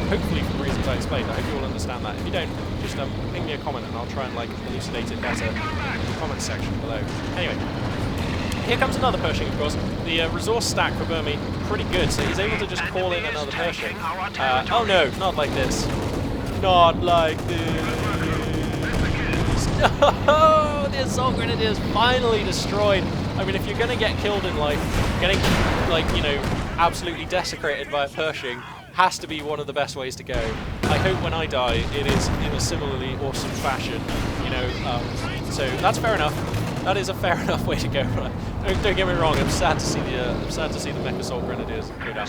Hopefully for the reasons I explained. I hope you all understand that. If you don't, just ping me a comment and I'll try and, like, elucidate it better in the comment section below. Anyway, here comes another Pershing, of course. The resource stack for Burmie, pretty good, so he's able to just call in another Pershing. Oh no, not like this. Not like this. No! The Assault Grenadier is finally destroyed. I mean, if you're going to get killed in life, getting, like, you know, absolutely desecrated by a Pershing has to be one of the best ways to go. I hope when I die, it is in a similarly awesome fashion, you know, so that's fair enough. That is a fair enough way to go. Don't get me wrong, I'm sad to see the Mech Assault Grenadiers go down.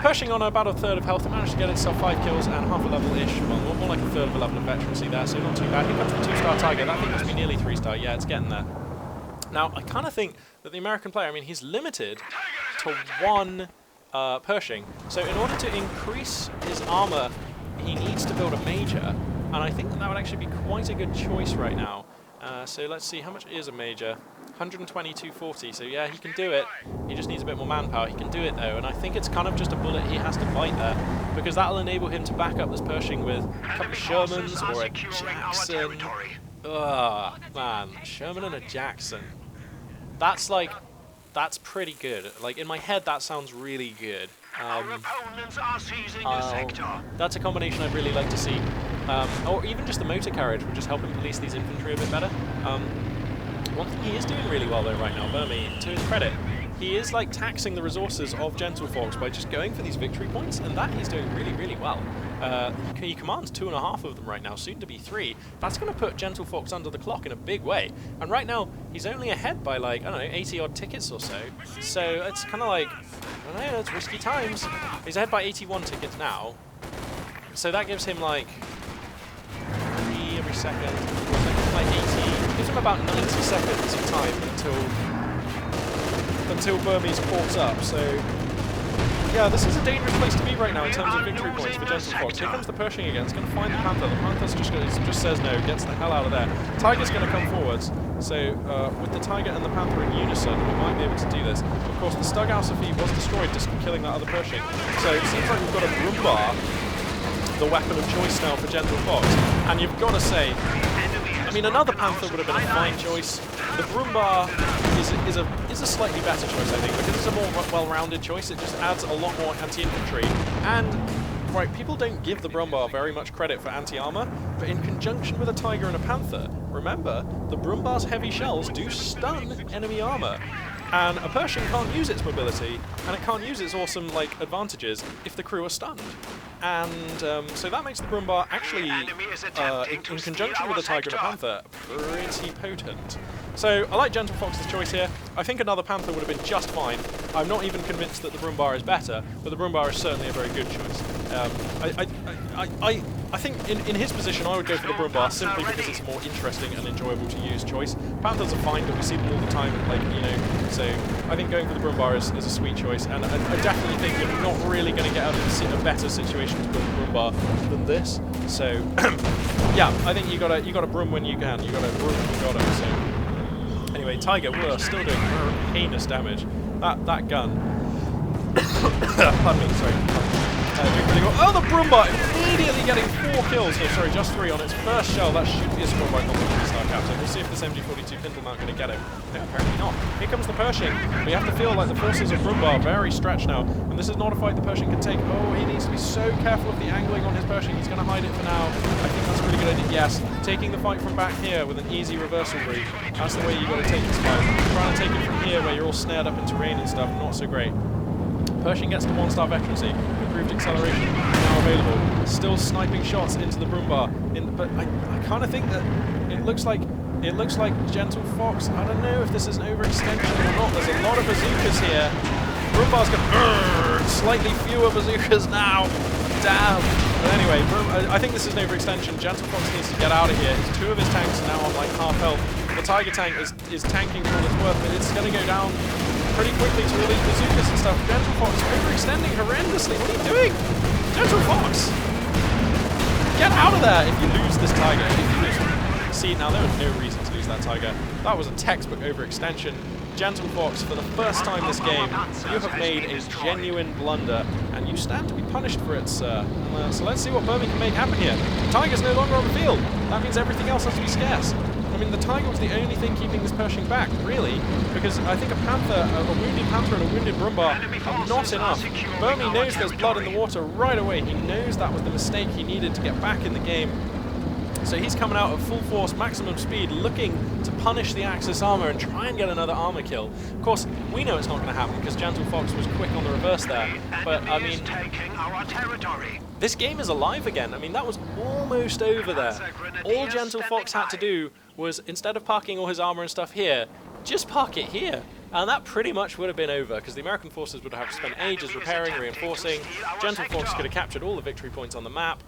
Pershing on about a third of health, it managed to get itself 5 kills and half a level-ish, well, more like a third of a level of veterancy there, so not too bad. Here comes the 2-star Tiger, that thing must be nearly 3-star, yeah, it's getting there. Now, I kind of think that the American player, I mean, he's limited to 1 Pershing, so in order to increase his armor, he needs to build a major, and I think that would actually be quite a good choice right now. So let's see, how much is a major? 120, 240, so yeah, he can do it. He just needs a bit more manpower. He can do it though, and I think it's kind of just a bullet he has to bite there, because that'll enable him to back up this Pershing with a couple of Shermans or a Jackson. Ugh, man, Sherman and a Jackson. That's like, that's pretty good. Like, in my head, that sounds really good. That's a combination I'd really like to see. Or even just the motor carriage would just help him police these infantry a bit better. One thing he is doing really well though right now, Burmie, to his credit, he is like taxing the resources of GentleFox by just going for these victory points, and that he's doing really, really well. He commands 2.5 of them right now, soon to be 3. That's going to put GentleFox under the clock in a big way. And right now, he's only ahead by like, I don't know, 80 odd tickets or so. So it's kind of like, I don't know, it's risky times. He's ahead by 81 tickets now. So that gives him like 3 every second. Like 80, gives him about 90 seconds of time until Burmie's caught up. So yeah, this is a dangerous place to be right now in terms of victory points for GentleFox. Here comes the Pershing again. It's going to find the Panther. The Panther's just says no, gets the hell out of there. Tiger's going to come forwards. So with the Tiger and the Panther in unison, we might be able to do this. Of course, the Stug Alpha was destroyed, just killing that other Pershing. So it seems like we've got a Brumbar, the weapon of choice now for GentleFox. And you've got to say, I mean, another Panther would have been a fine choice. The Brumbar is a slightly better choice, I think, because it's a more well-rounded choice. It just adds a lot more anti-infantry. And, right, people don't give the Brumbar very much credit for anti-armor, but in conjunction with a Tiger and a Panther, remember, the Brumbar's heavy shells do stun enemy armor. And a Pershing can't use its mobility, and it can't use its awesome, like, advantages if the crew are stunned. And so that makes the Brumbar actually, in conjunction with the Tiger and the Panther, pretty potent. So I like GentleFox's choice here. I think another Panther would have been just fine. I'm not even convinced that the Brumbar is better, but the Brumbar is certainly a very good choice. I think in his position I would go for the Brumbar simply because it's a more interesting and enjoyable to use choice. Panthers are fine, but we see them all the time, like, you know, so I think going for the Brumbar is a sweet choice, and I definitely think you're not really going to get a better situation to build a Brumbar than this. So yeah, I think you gotta Brum when you can. You gotta Brum when you got it. So anyway, Tiger, we're still doing heinous damage. That gun. Pardon me, sorry. Oh, the Brumbar immediately getting 4 kills. No, sorry, just 3 on its first shell. That should be a squad wipe on the 3-star captain. We'll see if this MG42 Pintle mount going to get him. No, apparently not. Here comes the Pershing. We have to feel like the forces of Brumbar are very stretched now, and this is not a fight the Pershing can take. Oh, he needs to be so careful of the angling on his Pershing. He's going to hide it for now. I think that's a really good idea. Yes, taking the fight from back here with an easy reversal route. That's the way you got to take this fight. Trying to take it from here where you're all snared up in terrain and stuff, not so great. Pershing gets to 1-star veterancy, improved acceleration now available. Still sniping shots into the Brumbar, but I kind of think that it looks like GentleFox. I don't know if this is an overextension or not. There's a lot of bazookas here. Brumbar's got slightly fewer bazookas now. Damn. But anyway, I think this is an overextension. GentleFox needs to get out of here. 2 of his tanks are now on like half health. The Tiger tank is tanking for all it's worth, but it's going to go down pretty quickly to all these bazookas and stuff. GentleFox overextending horrendously. What are you doing? GentleFox! Get out of there if you lose this Tiger. If you lose. See, now there was no reason to lose that Tiger. That was a textbook overextension. GentleFox, for the first time this game, you have made a genuine blunder, and you stand to be punished for it, sir. So let's see what Burmie can make happen here. The Tiger's no longer on the field. That means everything else has to be scarce. I mean, the Tiger was the only thing keeping this Pershing back, really, because I think a Panther, a wounded Panther and a wounded Brumbar are not enough. Burmie knows there's blood in the water right away. He knows that was the mistake he needed to get back in the game. So he's coming out at full force, maximum speed, looking to punish the Axis armor and try and get another armor kill. Of course, we know it's not going to happen because GentleFox was quick on the reverse there. But, I mean, this game is alive again. I mean, that was almost over there. All GentleFox had to do was, instead of parking all his armor and stuff here, just park it here. And that pretty much would have been over, because the American forces would have spent ages repairing, reinforcing. GentleFox could have captured all the victory points on the map.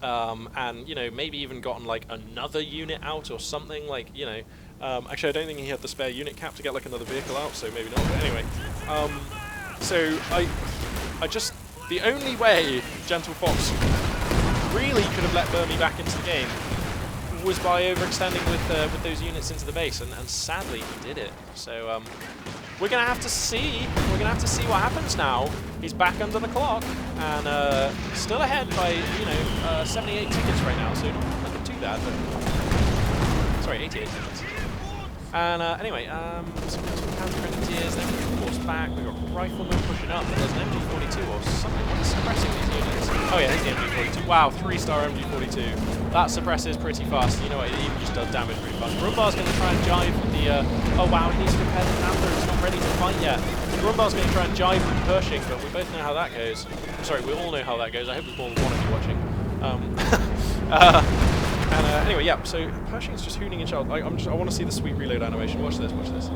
And, you know, maybe even gotten, like, another unit out or something, like, you know. Actually, I don't think he had the spare unit cap to get, like, another vehicle out, so maybe not. But anyway, so I just, the only way GentleFox really could have let Burmie back into the game was by overextending with those units into the base, and sadly he did it. So we're gonna have to see. We're gonna have to see what happens now. He's back under the clock and still ahead by 78 tickets right now. So not looking too bad, but sorry, 88 tickets. And anyway, some counter-grenadiers, then we can force back. We've got riflemen pushing up, but there's an MG42 or something. What is suppressing these units? Oh yeah, there's the MG42. Wow, 3-star MG42. That suppresses pretty fast. You know what, it even just does damage really fast. Brumbar's going to try and jive with the... oh wow, he needs to repair the Panther. It's not ready to fight yet. Brumbar's going to try and jive with Pershing, but we both know how that goes. I'm sorry, we all know how that goes. I hope there's more than one of you watching. Anyway, yeah, so Pershing's just hooning and shell. I want to see the sweet reload animation. Watch this, watch this.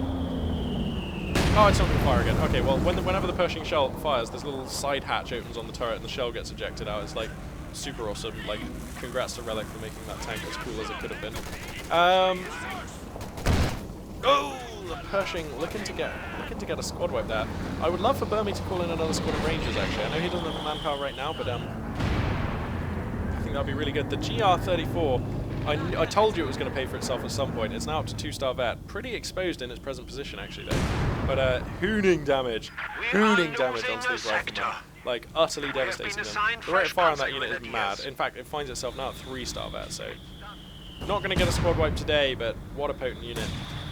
Oh, it's not going to fire again. Okay, well, whenever the Pershing shell fires, this little side hatch opens on the turret and the shell gets ejected out. It's like super awesome. Like, congrats to Relic for making that tank as cool as it could have been. Oh, the Pershing looking to get a squad wipe there. I would love for Burmie to call in another squad of Rangers. Actually, I know he doesn't have the manpower right now, but that'd be really good. The GR34, I told you it was going to pay for itself at some point. It's now up to 2-star vet. Pretty exposed in its present position, actually, though. But hooning damage onto these riflemen. Like, utterly devastating them. The rate of fire on that unit is mad. In fact, it finds itself now at 3-star vet, so... Not going to get a squad wipe today, but what a potent unit.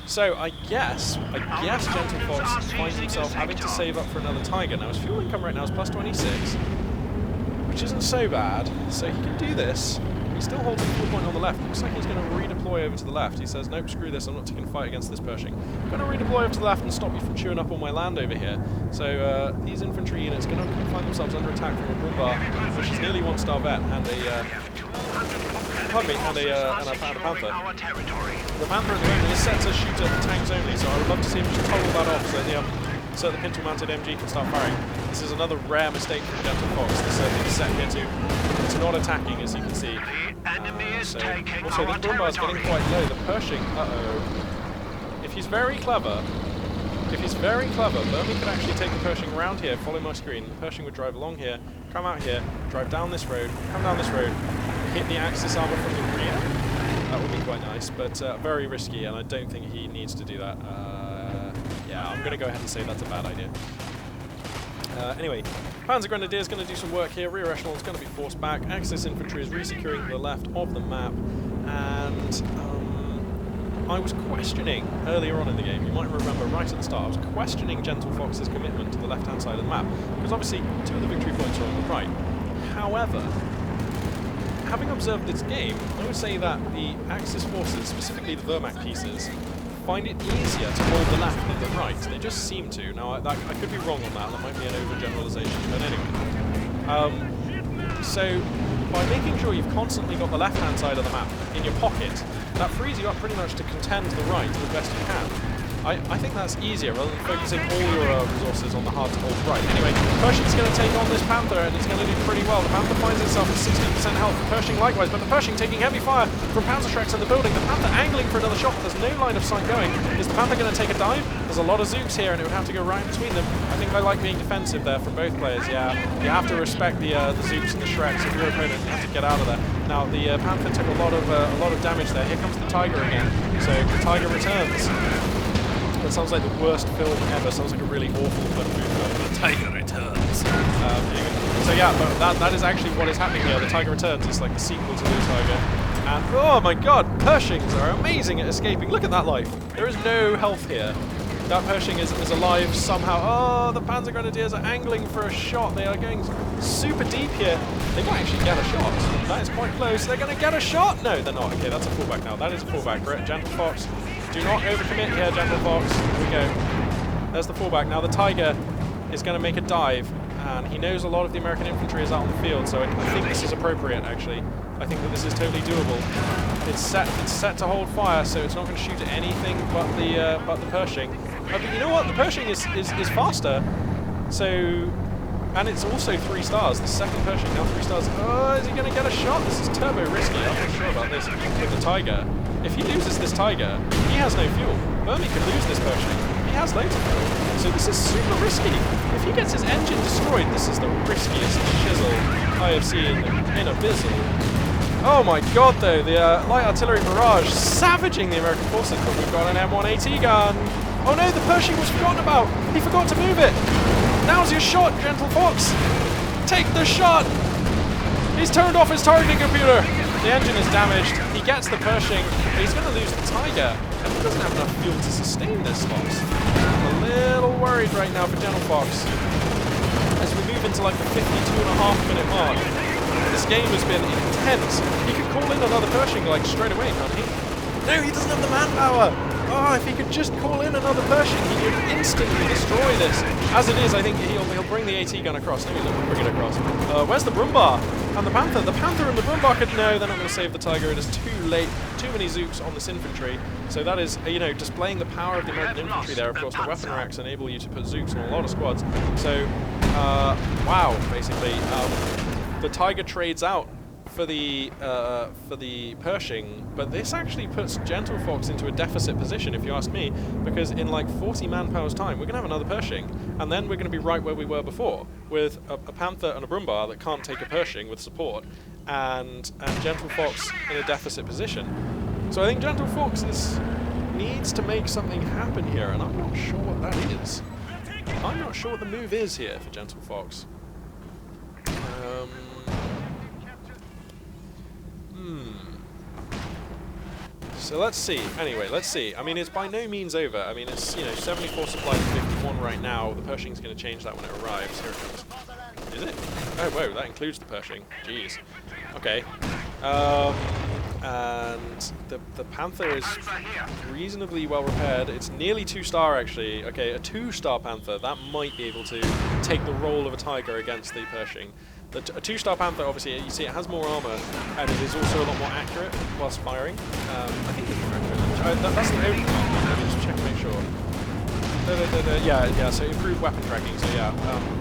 So, I guess GentleFox finds himself having to save up for another Tiger. Now, his fuel income right now is plus 26. Which isn't so bad, so he can do this. He He's still holding full point on the left. Looks like he's going to redeploy over to the left. He says, nope, screw this, I'm not taking a fight against this Pershing. I'm going to redeploy over to the left and stop you from chewing up all my land over here. So these infantry units are going to find themselves under attack from a Brumbar, which is nearly one star vet, and a Panther. The Panther at the moment is set to shoot at the tanks only, so I would love to see him just toggle that off so the pintle-mounted MG can start firing. This is another rare mistake from GentleFox. This is set here to not attacking, as you can see. Also, the Brumbar is getting quite low. The Pershing, if he's very clever, Burmie could actually take the Pershing around here, follow my screen. The Pershing would drive along here, come out here, drive down this road, come down this road, hit the Axis armor from the rear. That would be quite nice, but very risky, and I don't think he needs to do that. Yeah, I'm going to go ahead and say that's a bad idea. Anyway, Panzer Grenadier is going to do some work here. Rear echelon is going to be forced back. Axis infantry is resecuring the left of the map, and I was questioning earlier on in the game, you might remember right at the start, I was questioning GentleFox's commitment to the left-hand side of the map, because obviously 2 of the victory points are on the right. However, having observed this game, I would say that the Axis forces, specifically the Wermacht pieces, find it easier to hold the left than the right. They just seem to. Now, I could be wrong on that might be an overgeneralization, but anyway. So, by making sure you've constantly got the left-hand side of the map in your pocket, that frees you up pretty much to contend the right as best you can. I think that's easier rather than focusing all your resources on the hard-to-hold right. Anyway, Pershing's going to take on this Panther, and it's going to do pretty well. The Panther finds itself at 16% health, Pershing likewise, but the Pershing taking heavy fire from Panzerschrecks in the building. The Panther angling for another shot, but there's no line of sight going. Is the Panther going to take a dive? There's a lot of Zooks here, and it would have to go right between them. I think I like being defensive there from both players, yeah. You have to respect the Zooks and the Shreks of your opponent. You have to get out of there. Now, the Panther took a lot of damage there. Here comes the Tiger again. So, the Tiger returns. That sounds like the worst film ever. Sounds like a really awful film. The Tiger Returns. So yeah, but that is actually what is happening here. The Tiger Returns is like the sequel to the Tiger. And oh my god, Pershings are amazing at escaping. Look at that life. There is no health here. That Pershing is alive somehow. Oh, the Panzer Grenadiers are angling for a shot. They are going super deep here. They might actually get a shot. That is quite close. They're going to get a shot. No, they're not. Okay, that's a fallback now. That is a fallback. GentleFox. Do not overcommit here, GentleFox. Here we go. There's the fallback. Now the Tiger is going to make a dive, and he knows a lot of the American infantry is out on the field, so I think this is appropriate, actually. I think that this is totally doable. It's set to hold fire, so it's not going to shoot at anything but the Pershing. But you know what? The Pershing is faster. So, and it's also 3 stars. The second Pershing now 3 stars. Oh, is he going to get a shot? This is turbo risky. I'm not sure about this with the Tiger. If he loses this Tiger, he has no fuel. Burmie could lose this Pershing. He has loads of fuel. So this is super risky. If he gets his engine destroyed, this is the riskiest chisel I have seen in a bizzle. Oh my god, though, the light artillery barrage savaging the American forces, but we've got an M1AT gun. Oh no, the Pershing was forgotten about. He forgot to move it. Now's your shot, GentleFox. Take the shot. He's turned off his targeting computer. The engine is damaged. He gets the Pershing, but he's going to lose the Tiger. And he doesn't have enough fuel to sustain this, Fox. I'm a little worried right now for GentleFox. As we move into like the 52.5-minute mark, this game has been intense. He could call in another Pershing like straight away, can't he? No, he doesn't have the manpower. Oh, if he could just call in another Pershing, he could instantly destroy this. As it is, I think he'll bring the AT gun across. No, he's not going to bring it across. Where's the Brumbar? And the Panther? The Panther and the Brumbar could... No, they're not going to save the Tiger. It is too late. Too many Zooks on this infantry. So that is, displaying the power of the American infantry there. Of course, the weapon racks enable you to put Zooks on a lot of squads. So, wow, basically. The Tiger trades out for the Pershing, but this actually puts GentleFox into a deficit position, if you ask me, because in like 40 manpower's time, we're going to have another Pershing, and then we're going to be right where we were before, with a Panther and a Brumbar that can't take a Pershing with support, and GentleFox in a deficit position. So I think GentleFox needs to make something happen here, and I'm not sure what that is. I'm not sure what the move is here for GentleFox. So let's see. Anyway, let's see. I mean, it's by no means over. I mean, it's 74 supply to 51 right now. The Pershing's going to change that when it arrives. Here it comes. Is it? Oh, whoa, that includes the Pershing. Jeez. Okay. And the Panther is reasonably well repaired. It's nearly 2-star actually. Okay, a 2-star Panther, that might be able to take the role of a Tiger against the Pershing. A 2-star Panther, obviously, you see it has more armor, and it is also a lot more accurate whilst firing. I think it's more accurate. That's the only one. Let me just check and make sure. Yeah, so improved weapon tracking, so yeah.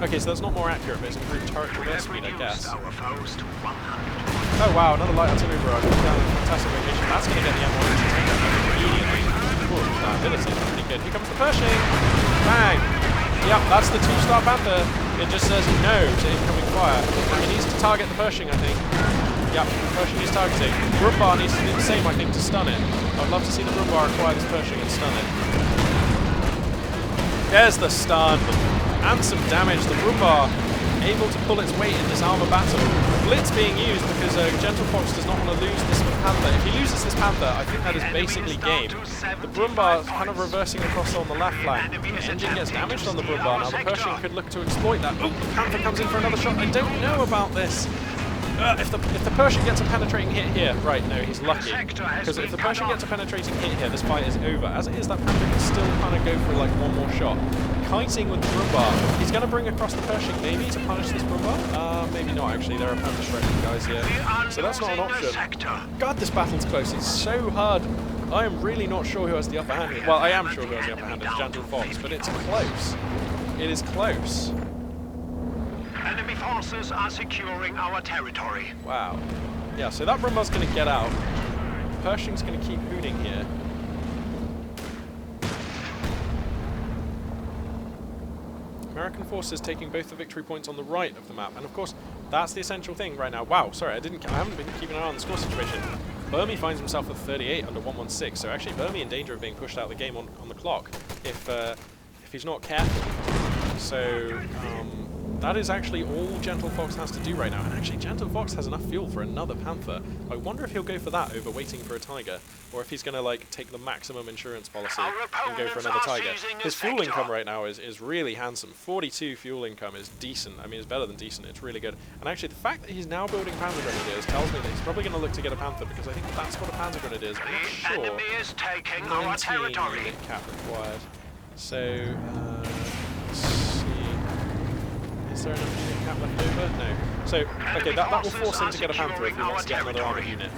Okay, so that's not more accurate, but it's improved turret traverse speed, I guess. Oh wow, another light artillery barrage. Fantastic location. That's going to get the M1 into take that immediately. Cool, that ability is pretty good. Here comes the Pershing. Bang! Yep, that's the 2-star Panther. It just says no to incoming fire. He needs to target the Pershing, I think. Yep, the Pershing needs targeting. Brumbar needs to do the same, I think, to stun it. I'd love to see the Brumbar acquire this Pershing and stun it. There's the stun. And some damage. The Brumbar able to pull its weight in this armor battle. Blitz being used because GentleFox does not want to lose this Panther. If he loses this Panther, I think that is basically game. The Brumbar kind of reversing across on the left flank. The engine gets damaged on the Brumbar. Now the Pershing could look to exploit that. Oh, the Panther comes in for another shot. I don't know about this. If the Pershing gets a penetrating hit here, right, no, he's lucky. Because if the Pershing gets a penetrating hit here, this fight is over. As it is, that Panther can still kind of go for like one more shot. Kiting with the Brumbar. He's going to bring across the Pershing maybe to punish this Brumbar. Maybe not actually, there are Panther Shredding guys here. So that's not an option. God, this battle's close, it's so hard. I am really not sure who has the upper hand here. Well, I am sure who has the upper hand, it's GentleFox, but it's close. It is close. Enemy forces are securing our territory. Wow. Yeah, so that Brumbar's going to get out. Pershing's going to keep hooning here. American forces taking both the victory points on the right of the map, and of course that's the essential thing right now. Wow, sorry, I haven't been keeping an eye on the score situation. Burmie finds himself with 38 under 116, so actually Burmie in danger of being pushed out of the game on the clock if he's not careful. So that is actually all GentleFox has to do right now, and actually GentleFox has enough fuel for another Panther. I wonder if he'll go for that over waiting for a Tiger, or if he's going to like take the maximum insurance policy and go for another Tiger. His fuel income right now is really handsome. 42 fuel income is decent. I mean, it's better than decent. It's really good. And actually, the fact that he's now building Panther Grenadiers tells me that he's probably going to look to get a Panther, because I think that's what a Panther Grenadier is. I'm not sure. Enemy is taking our 19 territory. unit cap required. So, let's see. Is there enough unit cap left over? No. So, okay, that will force him to get a Panther if he wants to get another armoured unit.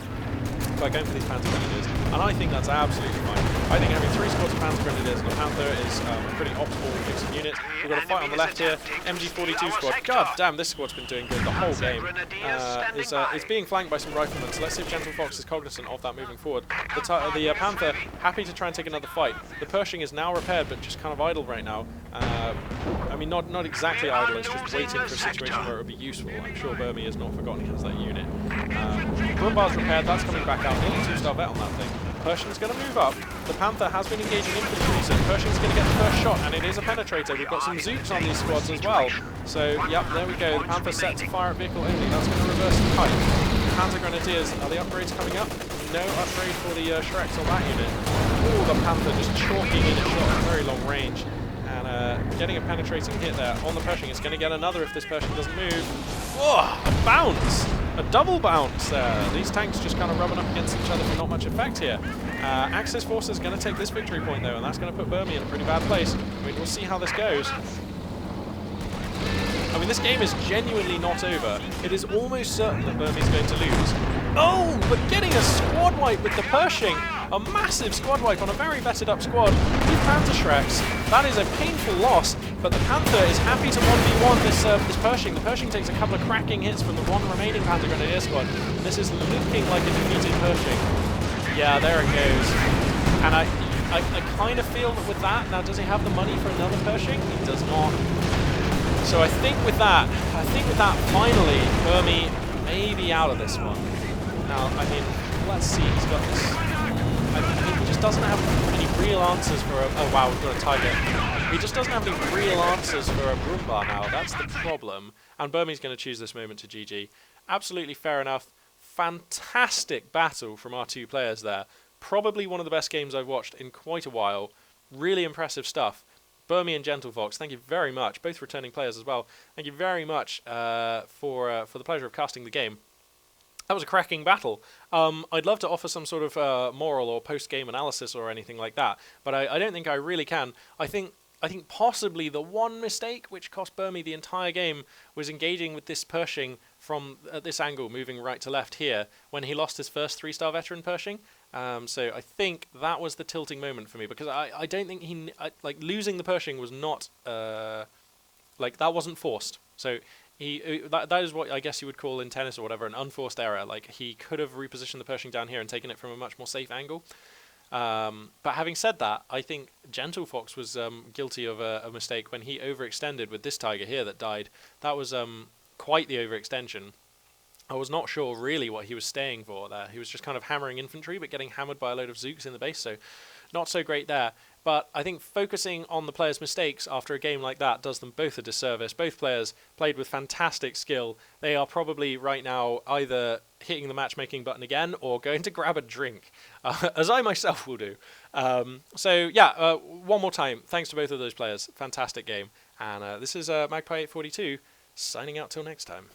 By going for these Panther Grenadiers. And I think that's absolutely fine. I think having 3 squads of Panther Grenadiers and a Panther is a pretty optimal mix of units. We've got a fight on the left here. MG42 squad. God damn, this squad's been doing good the whole game. It's being flanked by some riflemen, so let's see if GentleFox is cognizant of that moving forward. The Panther, happy to try and take another fight. The Pershing is now repaired, but just kind of idle right now. I mean, not exactly idle, it's just waiting for a situation where it would be useful. I'm sure Burmie has not forgotten he has that unit. Brumbar's repaired, that's coming back out. Nearly 2-star vet on that thing. Pershing's going to move up. The Panther has been engaging infantry, so Pershing's going to get the first shot, and it is a penetrator. We've got some Zooks on these squads as well. So, yep, there we go. The Panther's set to fire at vehicle only. That's going to reverse the kite. Panther Grenadiers, are the upgrades coming up? No upgrade for the Shreks on that unit. Oh, the Panther just chalking in a shot at very long range. And getting a penetrating hit there on the Pershing. It's going to get another if this Pershing doesn't move. Oh, a bounce! A double bounce there. These tanks just kind of rubbing up against each other for not much effect here. Axis Forces going to take this victory point though, and that's going to put Burmie in a pretty bad place. I mean, we'll see how this goes. I mean, this game is genuinely not over. It is almost certain that Burmie's going to lose. Oh, but getting a squad wipe with the Pershing. A massive squad wipe on a very vetted up squad with Panther Shreks. That is a painful loss, but the Panther is happy to 1v1 this Pershing. The Pershing takes a couple of cracking hits from the one remaining Panther Grenadier squad. This is looking like a defeated Pershing. Yeah, there it goes. And I kind of feel that with that, now does he have the money for another Pershing? He does not. So I think with that, finally, Burmie may be out of this one. Now, I mean, let's see, he's got this. I mean, he just doesn't have any real answers for a... Oh wow, we've got a Tiger. He just doesn't have any real answers for a Brumbar now, that's the problem. And Burmie's going to choose this moment to GG. Absolutely fair enough. Fantastic battle from our two players there. Probably one of the best games I've watched in quite a while. Really impressive stuff. Burmie and GentleFox, thank you very much. Both returning players as well. Thank you very much for the pleasure of casting the game. That was a cracking battle. I'd love to offer some sort of moral or post-game analysis or anything like that, but I don't think I really can. I think possibly the one mistake which cost Burmie the entire game was engaging with this Pershing from this angle, moving right to left here, when he lost his first 3-star veteran Pershing. So I think that was the tilting moment for me, because I don't think like losing the Pershing was not like that wasn't forced. So that is what I guess you would call in tennis or whatever an unforced error. Like he could have repositioned the Pershing down here and taken it from a much more safe angle. But having said that, I think GentleFox was guilty of a mistake when he overextended with this tiger here that died. That was quite the overextension. I was not sure really what he was staying for there. He was just kind of hammering infantry, but getting hammered by a load of Zooks in the base, so not so great there. But I think focusing on the players' mistakes after a game like that does them both a disservice. Both players played with fantastic skill. They are probably right now either hitting the matchmaking button again or going to grab a drink, as I myself will do. So yeah, one more time, thanks to both of those players. Fantastic game. And this is Magpie 842 signing out till next time.